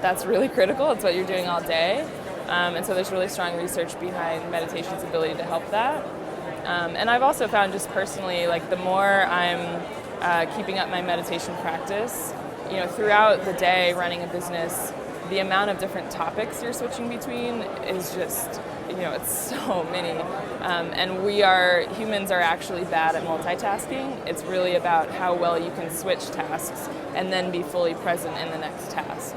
that's really critical. It's what you're doing all day. And so there's really strong research behind meditation's ability to help that. And I've also found just personally, like the more I'm keeping up my meditation practice, throughout the day running a business, the amount of different topics you're switching between is just, it's so many. And humans are actually bad at multitasking. It's really about how well you can switch tasks and then be fully present in the next task.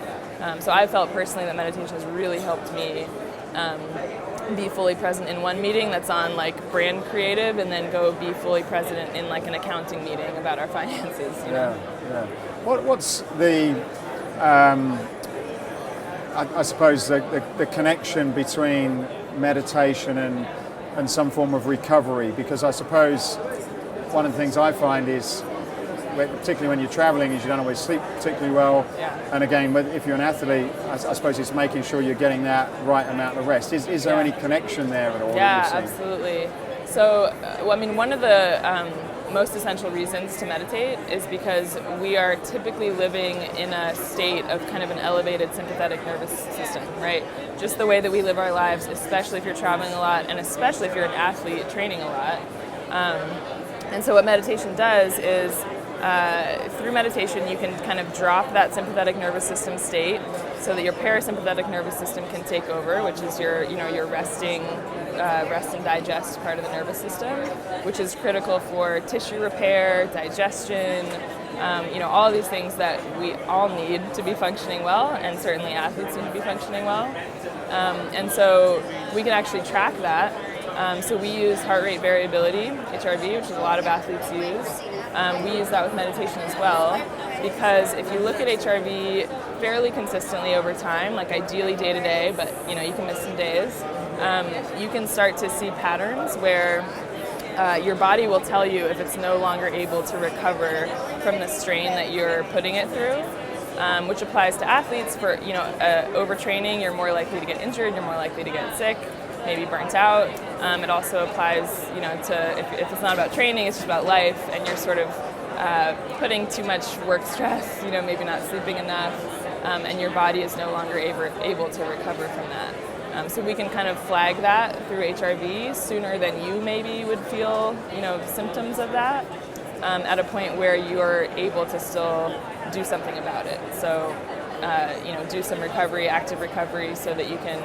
So I felt personally that meditation has really helped me be fully present in one meeting that's on like brand creative and then go be fully present in like an accounting meeting about our finances. Yeah. What's the I suppose the connection between meditation and some form of recovery, because I suppose one of the things I find is, particularly when you're traveling, is you don't always sleep particularly well. Yeah. And again, if you're an athlete, I suppose it's making sure you're getting that right amount of rest. Is there any connection there at all? Yeah, absolutely. So, one of the most essential reasons to meditate is because we are typically living in a state of kind of an elevated sympathetic nervous system, right? Just the way that we live our lives, especially if you're traveling a lot and especially if you're an athlete training a lot. And so what meditation does is through meditation you can kind of drop that sympathetic nervous system state so that your parasympathetic nervous system can take over, which is your rest and digest part of the nervous system, which is critical for tissue repair, digestion, all of these things that we all need to be functioning well, and certainly athletes need to be functioning well. And so we can actually track that So we use heart rate variability, HRV, which is a lot of athletes use. We use that with meditation as well, because if you look at HRV fairly consistently over time, like ideally day to day, but you can miss some days, you can start to see patterns where your body will tell you if it's no longer able to recover from the strain that you're putting it through, which applies to athletes. For overtraining, you're more likely to get injured, you're more likely to get sick, maybe burnt out. It also applies, to if it's not about training, it's just about life, and you're sort of putting too much work stress, maybe not sleeping enough, and your body is no longer able to recover from that. So we can kind of flag that through HRV sooner than you maybe would feel, symptoms of that, at a point where you're able to still do something about it. So, do some recovery, active recovery, so that you can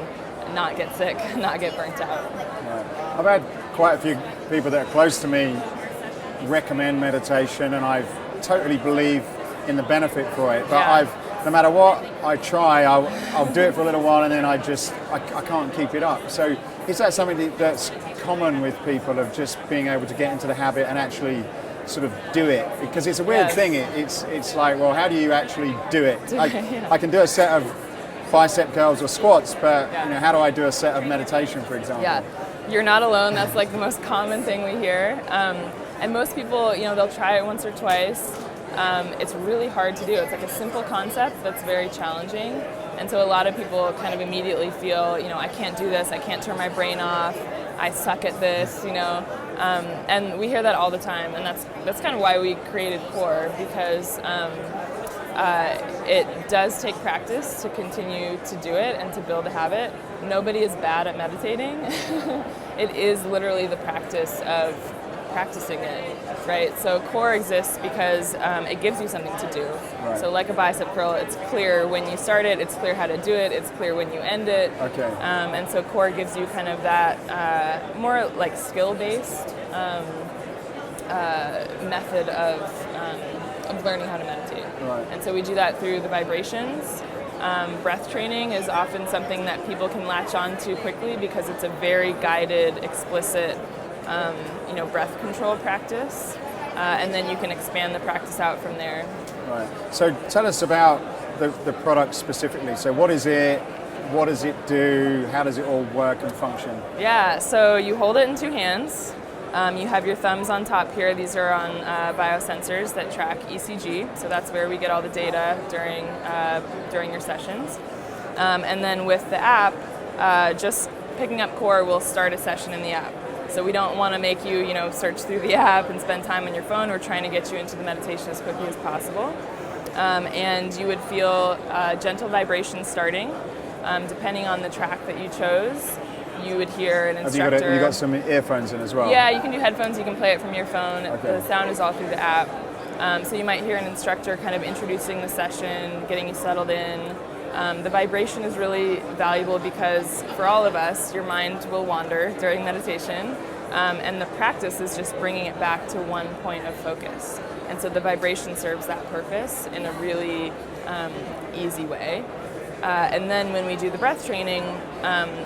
not get sick, not get burnt out. Yeah. I've had quite a few people that are close to me recommend meditation, and I totally believe in the benefit for it. But no matter what I try, I'll do it for a little while, and then I can't keep it up. So is that something that's common with people, of just being able to get into the habit and actually sort of do it? Because it's a weird thing. It's like, well, how do you actually do it? I can do a set of bicep curls or squats, but how do I do a set of meditation, for example? Yeah, you're not alone. That's like the most common thing we hear. And most people, they'll try it once or twice. It's really hard to do. It's like a simple concept that's very challenging. And so a lot of people kind of immediately feel, I can't do this, I can't turn my brain off, I suck at this, and we hear that all the time. And that's kind of why we created Core, because it does take practice to continue to do it and to build a habit. Nobody is bad at meditating. It is literally the practice of practicing it, right? So Core exists because it gives you something to do. Right. So like a bicep curl, it's clear when you start it, it's clear how to do it, it's clear when you end it. Okay. And so Core gives you kind of that more like skill-based method of learning how to meditate. Right. And so we do that through the vibrations. Breath training is often something that people can latch on to quickly, because it's a very guided, explicit breath control practice, and then you can expand the practice out from there. Right. So tell us about the product specifically. So what is it? What does it do? How does it all work and function? Yeah, so you hold it in two hands. You have your thumbs on top here. These are on biosensors that track ECG. So that's where we get all the data during your sessions. And then with the app, just picking up Core will start a session in the app. So we don't want to make you, search through the app and spend time on your phone. We're trying to get you into the meditation as quickly as possible. And you would feel gentle vibrations starting. Depending on the track that you chose, you would hear an instructor. Have you got some earphones in as well? Yeah, you can do headphones. You can play it from your phone. Okay. The sound is all through the app. So you might hear an instructor kind of introducing the session, getting you settled in. The vibration is really valuable because for all of us, your mind will wander during meditation, and the practice is just bringing it back to one point of focus. And so the vibration serves that purpose in a really easy way. And then when we do the breath training,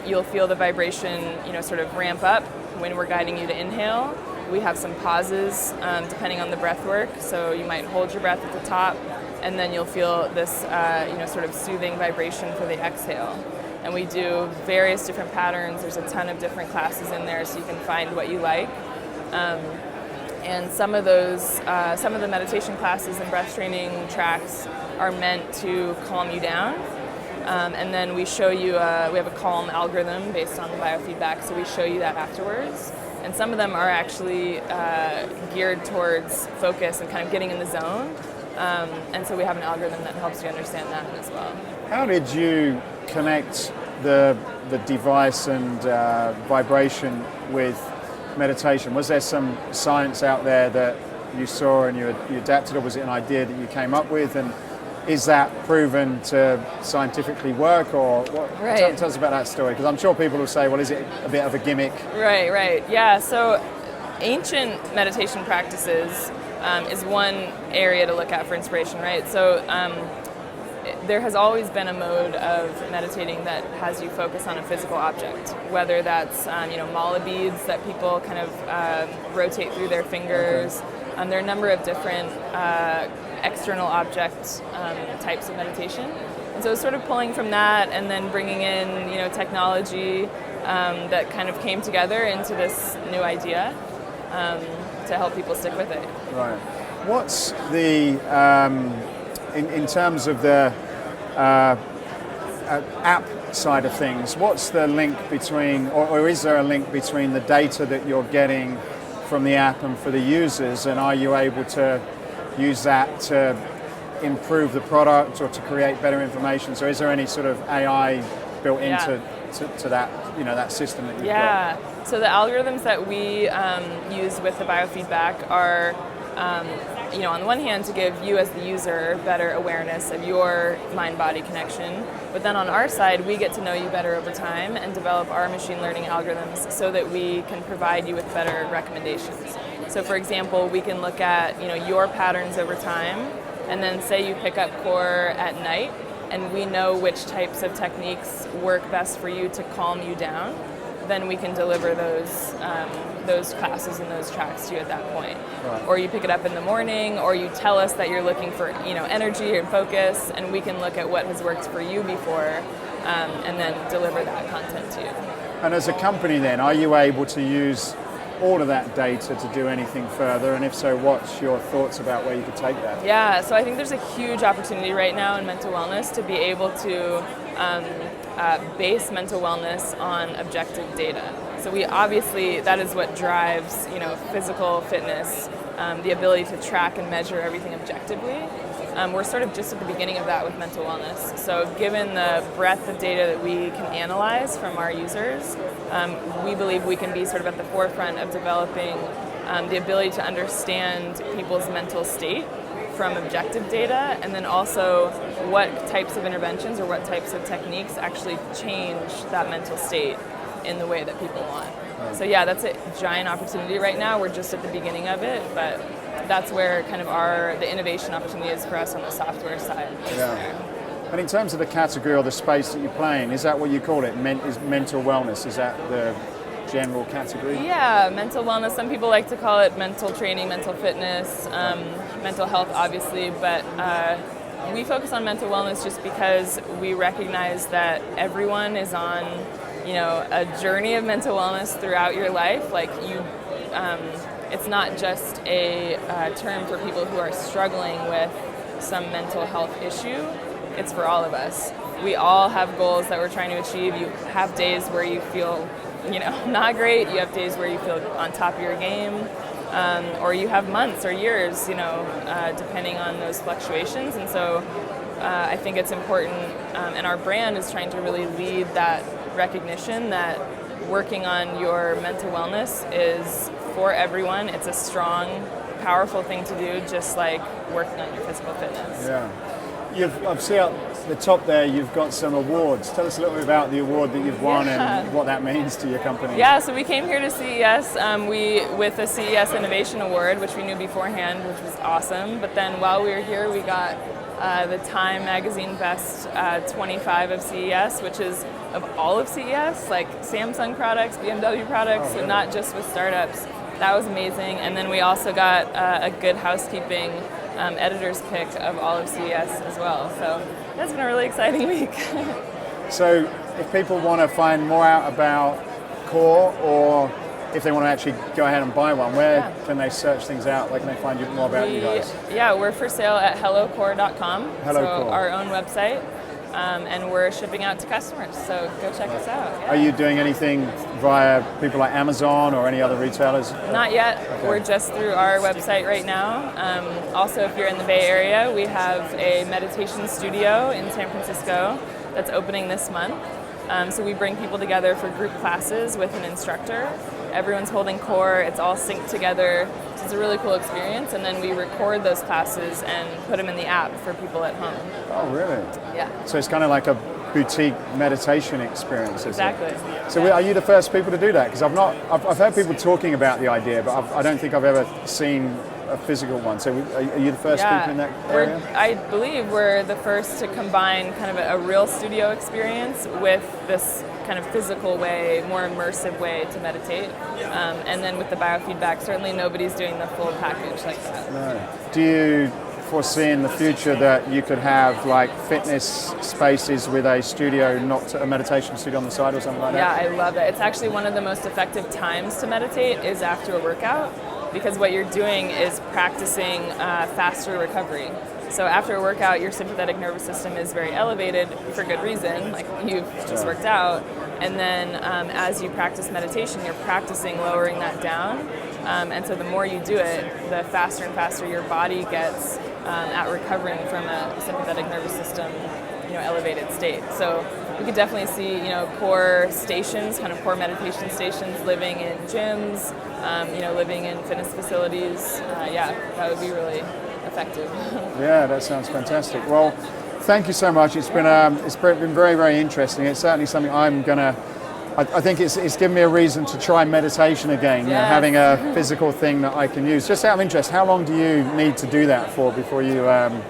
you'll feel the vibration, sort of ramp up when we're guiding you to inhale. We have some pauses depending on the breath work. So you might hold your breath at the top, and then you'll feel this, sort of soothing vibration for the exhale. And we do various different patterns. There's a ton of different classes in there, so you can find what you like. And some of the meditation classes and breath training tracks are meant to calm you down. And then we show you, we have a calm algorithm based on the biofeedback, so we show you that afterwards. And some of them are actually geared towards focus and kind of getting in the zone. And so we have an algorithm that helps you understand that as well. How did you connect the device and vibration with meditation? Was there some science out there that you saw and you adapted, or was it an idea that you came up with? And is that proven to scientifically work, or what? Right. Tell us about that story, because I'm sure people will say, well, is it a bit of a gimmick? Right. Yeah, so ancient meditation practices is one area to look at for inspiration, right? So there has always been a mode of meditating that has you focus on a physical object, whether that's mala beads that people kind of rotate through their fingers. There are a number of different external object types of meditation. And so sort of pulling from that and then bringing in technology that kind of came together into this new idea to help people stick with it. Right. What's the, in terms of the app side of things, what's the link between, or is there a link between the data that you're getting from the app and for the users, and are you able to use that to improve the product or to create better information? So is there any sort of AI built into to that, that system that you've got? So the algorithms that we use with the biofeedback are, on the one hand, to give you as the user better awareness of your mind-body connection, but then on our side, we get to know you better over time and develop our machine learning algorithms so that we can provide you with better recommendations. So for example, we can look at your patterns over time, and then say you pick up core at night, and we know which types of techniques work best for you to calm you down, then we can deliver those classes and those tracks to you at that point. Right. Or you pick it up in the morning, or you tell us that you're looking for energy and focus, and we can look at what has worked for you before, and then deliver that content to you. And as a company then, are you able to use all of that data to do anything further? And if so, what's your thoughts about where you could take that? Yeah, so I think there's a huge opportunity right now in mental wellness to be able to base mental wellness on objective data. So we obviously, that is what drives physical fitness, the ability to track and measure everything objectively. We're sort of just at the beginning of that with mental wellness. So given the breadth of data that we can analyze from our users, we believe we can be sort of at the forefront of developing the ability to understand people's mental state from objective data, and then also what types of interventions or what types of techniques actually change that mental state in the way that people want. So yeah, that's a giant opportunity right now. We're just at the beginning of it, but that's where kind of the innovation opportunity is for us on the software side. Yeah. And in terms of the category or the space that you play in, is that what you call it? Is mental wellness? Is that the general category? Yeah, mental wellness. Some people like to call it mental training, mental fitness, mental health, obviously, but we focus on mental wellness just because we recognize that everyone is on, a journey of mental wellness throughout your life. Like it's not just a term for people who are struggling with some mental health issue. It's for all of us. We all have goals that we're trying to achieve. You have days where you feel, not great. You have days where you feel on top of your game, or you have months or years, depending on those fluctuations. And so I think it's important, and our brand is trying to really lead that recognition that working on your mental wellness is for everyone. It's a strong, powerful thing to do, just like working on your physical fitness. Yeah. I've seen at the top there, you've got some awards. Tell us a little bit about the award that you've won and what that means to your company. Yeah, so we came here to CES with the CES Innovation Award, which we knew beforehand, which was awesome. But then while we were here, we got the Time Magazine Best 25 of CES, which is of all of CES, like Samsung products, BMW products, so not just with startups. That was amazing. And then we also got a Good Housekeeping editor's pick of all of CES as well. So that's been a really exciting week. So if people want to find more out about Core, or if they want to actually go ahead and buy one, where can they search things out? Where can they find more about you guys? Yeah, we're for sale at hellocore.com, Core. Our own website. And we're shipping out to customers, so go check us out. Yeah. Are you doing anything via people like Amazon or any other retailers? Not yet. Okay. We're just through our website right now. Also, if you're in the Bay Area, we have a meditation studio in San Francisco that's opening this month. So we bring people together for group classes with an instructor. Everyone's holding core, it's all synced together. So it's a really cool experience, and then we record those classes and put them in the app for people at home. Oh, really? Yeah. So it's kind of like a boutique meditation experience, isn't it? Exactly. So are you the first people to do that? Because I've heard people talking about the idea, but I don't think I've ever seen a physical one. So are you the first speaker in that area? I believe we're the first to combine kind of a real studio experience with this kind of physical way, more immersive way to meditate. And then with the biofeedback, certainly nobody's doing the full package like that. No. Do you foresee in the future that you could have like fitness spaces with a studio, not a meditation studio on the side or something like that? Yeah, I love it. It's actually one of the most effective times to meditate is after a workout, because what you're doing is practicing faster recovery. So after a workout, your sympathetic nervous system is very elevated for good reason, like you've just worked out. And then as you practice meditation, you're practicing lowering that down. And so the more you do it, the faster and faster your body gets at recovering from a sympathetic nervous system, elevated state. So we could definitely see, core stations, kind of core meditation stations, living in gyms, living in fitness facilities. That would be really effective. Yeah, that sounds fantastic. Well, thank you so much. It's been very, very interesting. It's certainly something I think it's given me a reason to try meditation again, Yes. having a physical thing that I can use. Just out of interest, how long do you need to do that for before you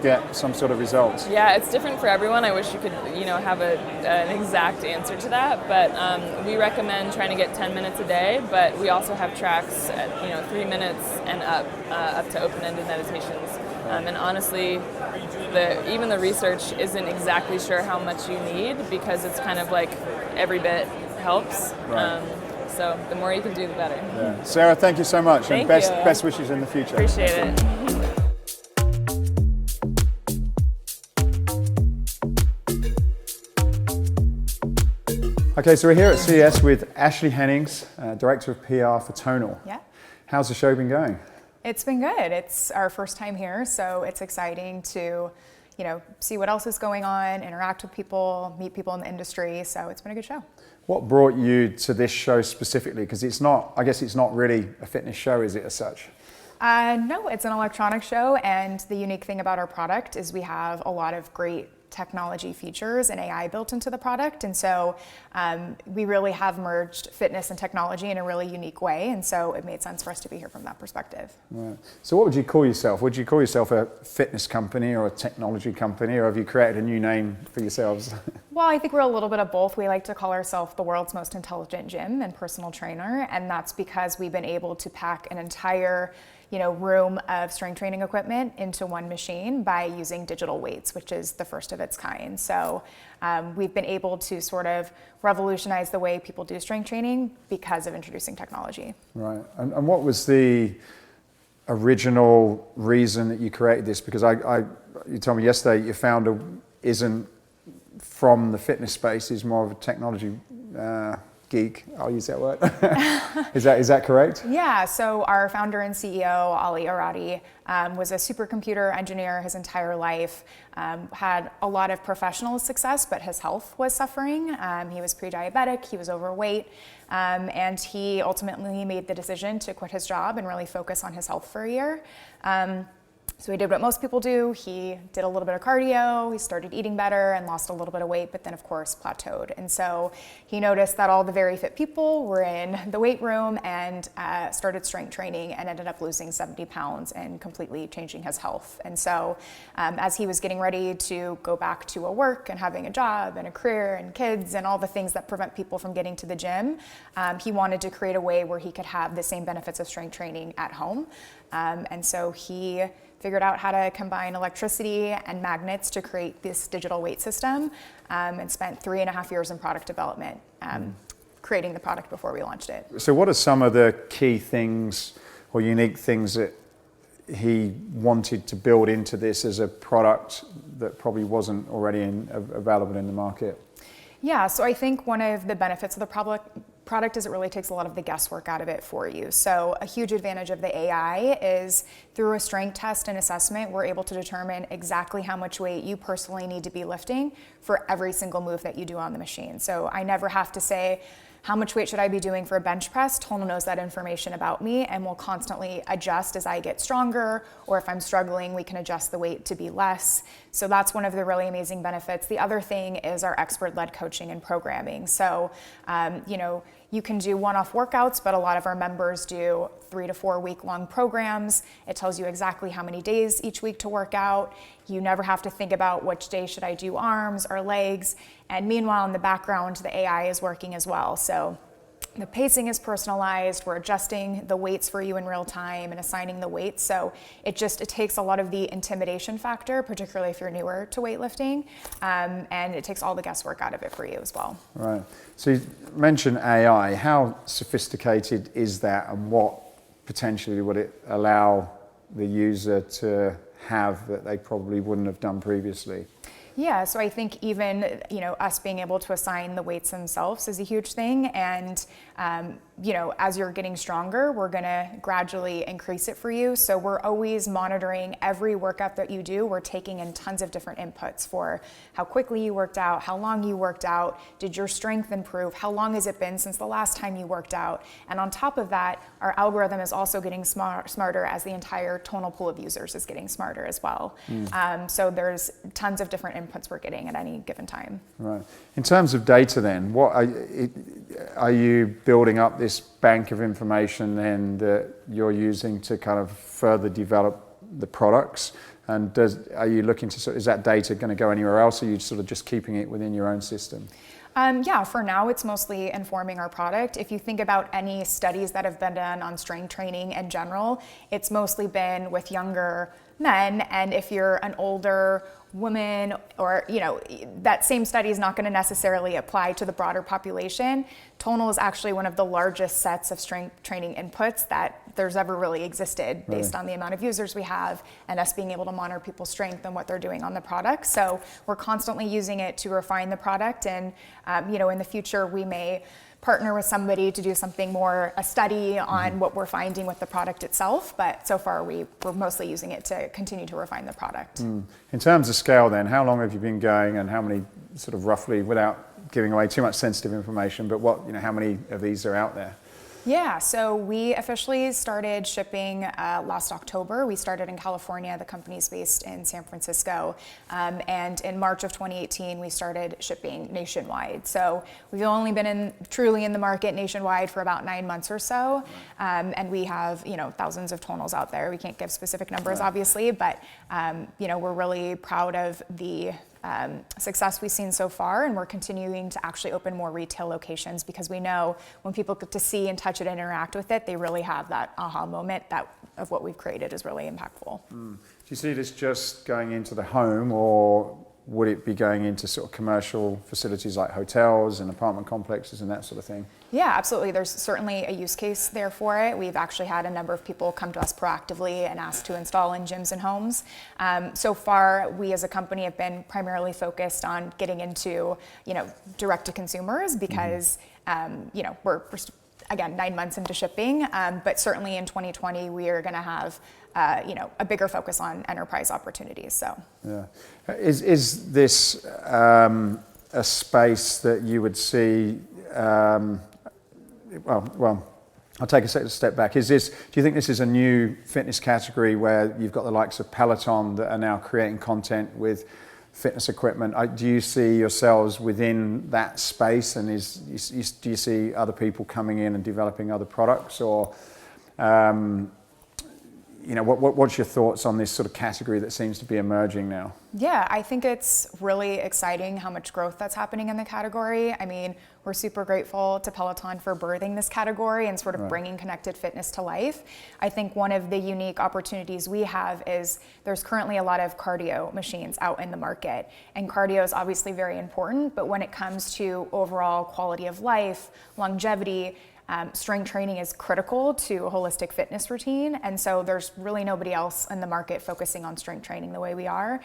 get some sort of results? Yeah, it's different for everyone. I wish you could, have an exact answer to that, but we recommend trying to get 10 minutes a day, but we also have tracks at, 3 minutes and up to open-ended meditations. And honestly, even the research isn't exactly sure how much you need, because it's kind of like every bit helps. Right. So the more you can do, the better. Yeah. Sarah, thank you so much, and Thank you. best wishes in the future. Appreciate it. Okay, so we're here at CES with Ashley Hennings, Director of PR for Tonal. Yeah. How's the show been going? It's been good. It's our first time here, so it's exciting to, see what else is going on, interact with people, meet people in the industry. So it's been a good show. What brought you to this show specifically? Because I guess it's not really a fitness show, is it, as such? No, it's an electronic show, and the unique thing about our product is we have a lot of great technology features and AI built into the product, and so we really have merged fitness and technology in a really unique way, and so it made sense for us to be here from that perspective. Right. So what would you call yourself? Would you call yourself a fitness company or a technology company, or have you created a new name for yourselves? Well, I think we're a little bit of both. We like to call ourselves the world's most intelligent gym and personal trainer, and that's because we've been able to pack an entire room of strength training equipment into one machine by using digital weights, which is the first of its kind. So we've been able to sort of revolutionize the way people do strength training because of introducing technology. Right. And what was the original reason that you created this? Because you told me yesterday your founder isn't from the fitness space, he's more of a technology geek, I'll use that word. Is that correct? Yeah, so our founder and CEO, Ali Arati, was a supercomputer engineer his entire life, had a lot of professional success, but his health was suffering. He was pre-diabetic, he was overweight, and he ultimately made the decision to quit his job and really focus on his health for a year. So he did what most people do. He did a little bit of cardio, he started eating better and lost a little bit of weight, but then of course plateaued. And so he noticed that all the very fit people were in the weight room and started strength training and ended up losing 70 pounds and completely changing his health. And so as he was getting ready to go back to a work and having a job and a career and kids and all the things that prevent people from getting to the gym, he wanted to create a way where he could have the same benefits of strength training at home. And so he figured out how to combine electricity and magnets to create this digital weight system, and spent 3.5 years in product development, creating the product before we launched it. So what are some of the key things or unique things that he wanted to build into this as a product that probably wasn't already available in the market? Yeah, so I think one of the benefits of the product is it really takes a lot of the guesswork out of it for you. So a huge advantage of the AI is through a strength test and assessment, we're able to determine exactly how much weight you personally need to be lifting for every single move that you do on the machine. So I never have to say, how much weight should I be doing for a bench press? Tonal knows that information about me and will constantly adjust as I get stronger, or if I'm struggling, we can adjust the weight to be less. So that's one of the really amazing benefits. The other thing is our expert-led coaching and programming. So, you can do one-off workouts, but a lot of our members do 3 to 4 week long programs. It tells you exactly how many days each week to work out. You never have to think about which day should I do arms or legs. And meanwhile, in the background, the AI is working as well. So the pacing is personalized. We're adjusting the weights for you in real time and assigning the weights. So it takes a lot of the intimidation factor, particularly if you're newer to weightlifting, and it takes all the guesswork out of it for you as well. Right. So you mentioned AI. How sophisticated is that, and what potentially would it allow the user to have that they probably wouldn't have done previously? Yeah, so I think even us being able to assign the weights themselves is a huge thing, and as you're getting stronger, we're gonna gradually increase it for you. So we're always monitoring every workout that you do. We're taking in tons of different inputs for how quickly you worked out, how long you worked out, did your strength improve, how long has it been since the last time you worked out, and on top of that, our algorithm is also getting smarter as the entire tonal pool of users is getting smarter as well. So there's tons of different inputs we're getting at any given time. Right. In terms of data then, what are you building up this bank of information then that you're using to kind of further develop the products? And are you looking to, is that data going to go anywhere else, or are you sort of just keeping it within your own system? Yeah, for now it's mostly informing our product. If you think about any studies that have been done on strength training in general, it's mostly been with younger men, and if you're an older woman, or that same study is not going to necessarily apply to the broader population. Tonal is actually one of the largest sets of strength training inputs that there's ever really existed, based on the amount of users we have and us being able to monitor people's strength and what they're doing on the product. So we're constantly using it to refine the product, and in the future we may partner with somebody to do something more, a study on what we're finding with the product itself, but so far we're mostly using it to continue to refine the product. In terms of scale then, how long have you been going, and how many, sort of roughly, without giving away too much sensitive information, but how many of these are out there? Yeah, so we officially started shipping last October. We started in California. The company's based in San Francisco. And in March of 2018, we started shipping nationwide. So we've only been truly in the market nationwide for about 9 months or so. And we have, thousands of tonals out there. We can't give specific numbers, obviously, but, we're really proud of the success we've seen so far, and we're continuing to actually open more retail locations, because we know when people get to see and touch it and interact with it, they really have that aha moment of what we've created is really impactful. Do you see this just going into the home, or would it be going into sort of commercial facilities like hotels and apartment complexes and that sort of thing? Yeah, absolutely. There's certainly a use case there for it. We've actually had a number of people come to us proactively and ask to install in gyms and homes. So far, we as a company have been primarily focused on getting into, direct to consumers, because, we're again 9 months into shipping, but certainly in 2020 we are going to have a bigger focus on enterprise opportunities. So yeah, is this a space that you would see? Well, I'll take a step back. Do you think this is a new fitness category where you've got the likes of Peloton that are now creating content with fitness equipment? Do you see yourselves within that space, and do you see other people coming in and developing other products, or what's your thoughts on this sort of category that seems to be emerging now? Yeah, I think it's really exciting how much growth that's happening in the category. I mean, we're super grateful to Peloton for birthing this category and sort of bringing connected fitness to life. I think one of the unique opportunities we have is there's currently a lot of cardio machines out in the market, and cardio is obviously very important, but when it comes to overall quality of life, longevity, strength training is critical to a holistic fitness routine, and so there's really nobody else in the market focusing on strength training the way we are,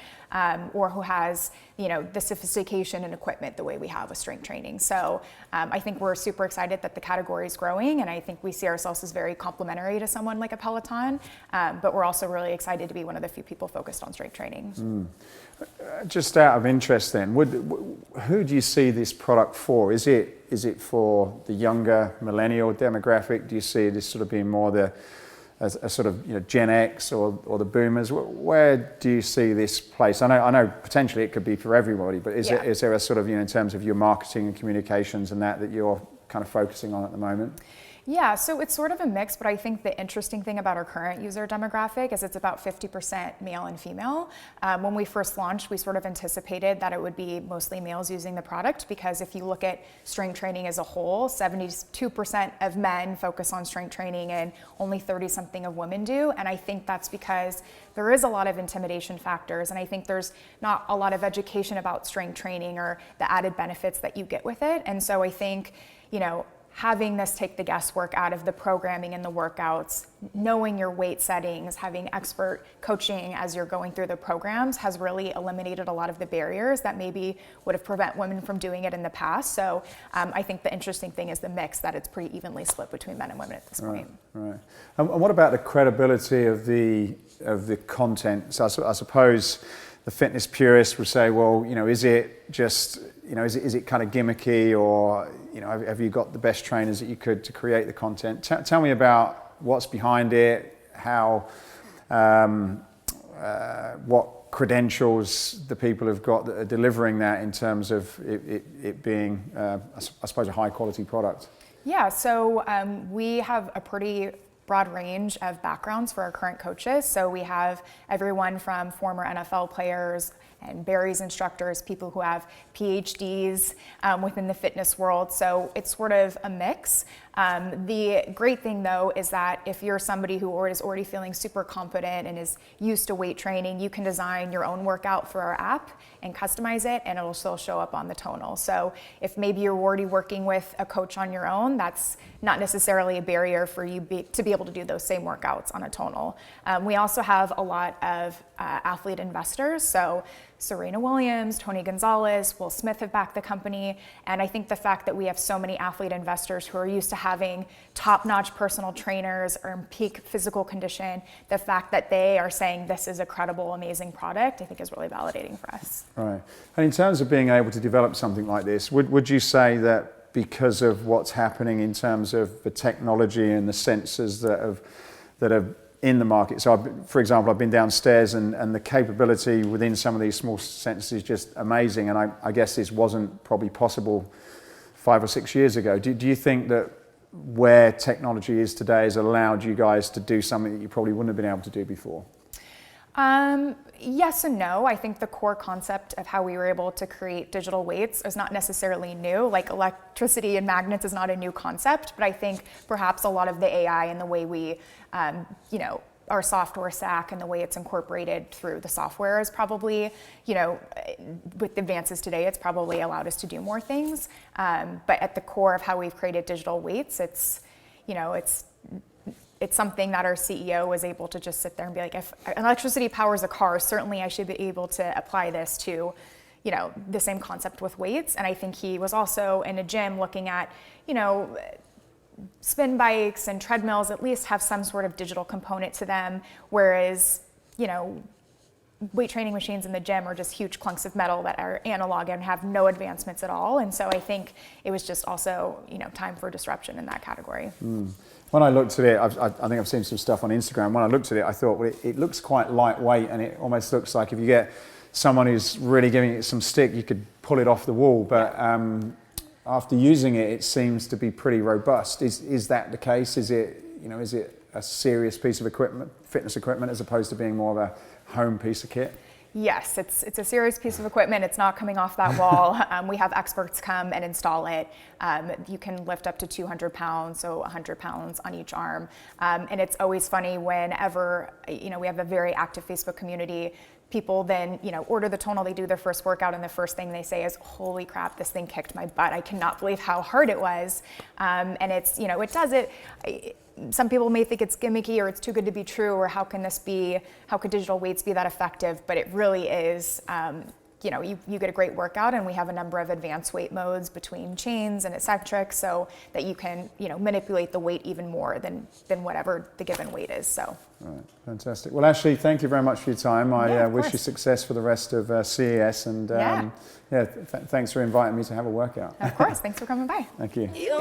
or who has the sophistication and equipment the way we have with strength training. So I think we're super excited that the category is growing, and I think we see ourselves as very complementary to someone like a Peloton, but we're also really excited to be one of the few people focused on strength training. Just out of interest then, who do you see this product for? Is it for the younger millennial demographic? Do you see this sort of being more a sort of Gen X or the boomers? Where do you see this place? I know potentially it could be for everybody, but is there a sort of in terms of your marketing and communications and that you're kind of focusing on at the moment? Yeah, so it's sort of a mix, but I think the interesting thing about our current user demographic is it's about 50% male and female. When we first launched, we sort of anticipated that it would be mostly males using the product, because if you look at strength training as a whole, 72% of men focus on strength training and only 30-something of women do. And I think that's because there is a lot of intimidation factors, and I think there's not a lot of education about strength training or the added benefits that you get with it. And so I think, having this take the guesswork out of the programming and the workouts, knowing your weight settings, having expert coaching as you're going through the programs has really eliminated a lot of the barriers that maybe would have prevented women from doing it in the past. So I think the interesting thing is the mix, that it's pretty evenly split between men and women at this point. Right. And what about the credibility of the content? So I suppose the fitness purist would say, well, is it just, is it kind of gimmicky, or have you got the best trainers that you could to create the content? Tell me about what's behind it, how, what credentials the people have got that are delivering that in terms of it being, I suppose, a high quality product. Yeah, so we have a pretty broad range of backgrounds for our current coaches. So we have everyone from former NFL players and Barry's instructors, people who have PhDs within the fitness world. So it's sort of a mix. The great thing though is that if you're somebody who is already feeling super confident and is used to weight training, you can design your own workout for our app and customize it, and it'll still show up on the tonal. So if maybe you're already working with a coach on your own, that's not necessarily a barrier for you to be able to do those same workouts on a tonal. We also have a lot of athlete investors. So Serena Williams, Tony Gonzalez, Will Smith have backed the company. And I think the fact that we have so many athlete investors who are used to having top-notch personal trainers or in peak physical condition, the fact that they are saying this is a credible, amazing product, I think is really validating for us. Right. And in terms of being able to develop something like this, would you say that because of what's happening in terms of the technology and the sensors that are in the market? So, for example, I've been downstairs and the capability within some of these small sensors is just amazing. And I guess this wasn't probably possible 5 or 6 years ago. Do you think that where technology is today has allowed you guys to do something that you probably wouldn't have been able to do before? Yes and no. I think the core concept of how we were able to create digital weights is not necessarily new. Like electricity and magnets is not a new concept, but I think perhaps a lot of the AI and the way we, our software stack and the way it's incorporated through the software is probably, with advances today, it's probably allowed us to do more things. But at the core of how we've created digital weights, it's something that our CEO was able to just sit there and be like, if electricity powers a car, certainly I should be able to apply this to, the same concept with weights. And I think he was also in a gym looking at, spin bikes and treadmills at least have some sort of digital component to them, whereas, weight training machines in the gym are just huge clunks of metal that are analog and have no advancements at all. And so I think it was just also, time for disruption in that category. When I looked at it, I think I've seen some stuff on Instagram. When I looked at it, I thought, well, it looks quite lightweight, and it almost looks like if you get someone who's really giving it some stick, you could pull it off the wall. But after using it, it seems to be pretty robust. Is that the case? Is it a serious piece of equipment, fitness equipment, as opposed to being more of a home piece of kit? Yes, it's a serious piece of equipment. It's not coming off that wall. We have experts come and install it. You can lift up to 200 pounds, so 100 pounds on each arm. And it's always funny whenever, we have a very active Facebook community. People then, order the tonal, they do their first workout, and the first thing they say is, holy crap, this thing kicked my butt. I cannot believe how hard it was. And it's, it does it. Some people may think it's gimmicky or it's too good to be true, or how could digital weights be that effective? But it really is, you get a great workout, and we have a number of advanced weight modes between chains and eccentrics so that you can, manipulate the weight even more than whatever the given weight is. So. All right, fantastic. Well, Ashley, thank you very much for your time. I wish you success for the rest of CES, and thanks for inviting me to have a workout. Of course, thanks for coming by. Thank you. Thank you.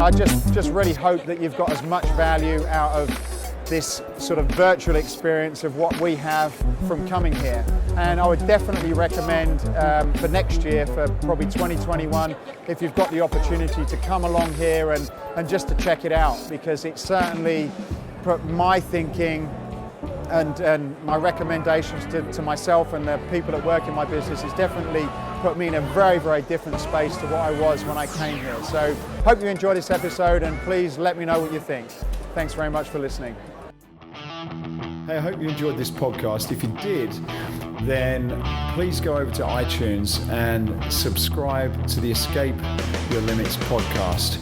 I just really hope that you've got as much value out of this sort of virtual experience of what we have from coming here. And I would definitely recommend for next year, for probably 2021, if you've got the opportunity to come along here and just to check it out, because it certainly put my thinking and my recommendations to myself and the people that work in my business has definitely put me in a very, very different space to what I was when I came here. So hope you enjoy this episode, and please let me know what you think. Thanks very much for listening. Hey, I hope you enjoyed this podcast. If you did, then please go over to iTunes and subscribe to the Escape Your Limits podcast.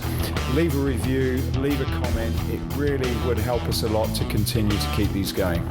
Leave a review, leave a comment. It really would help us a lot to continue to keep these going.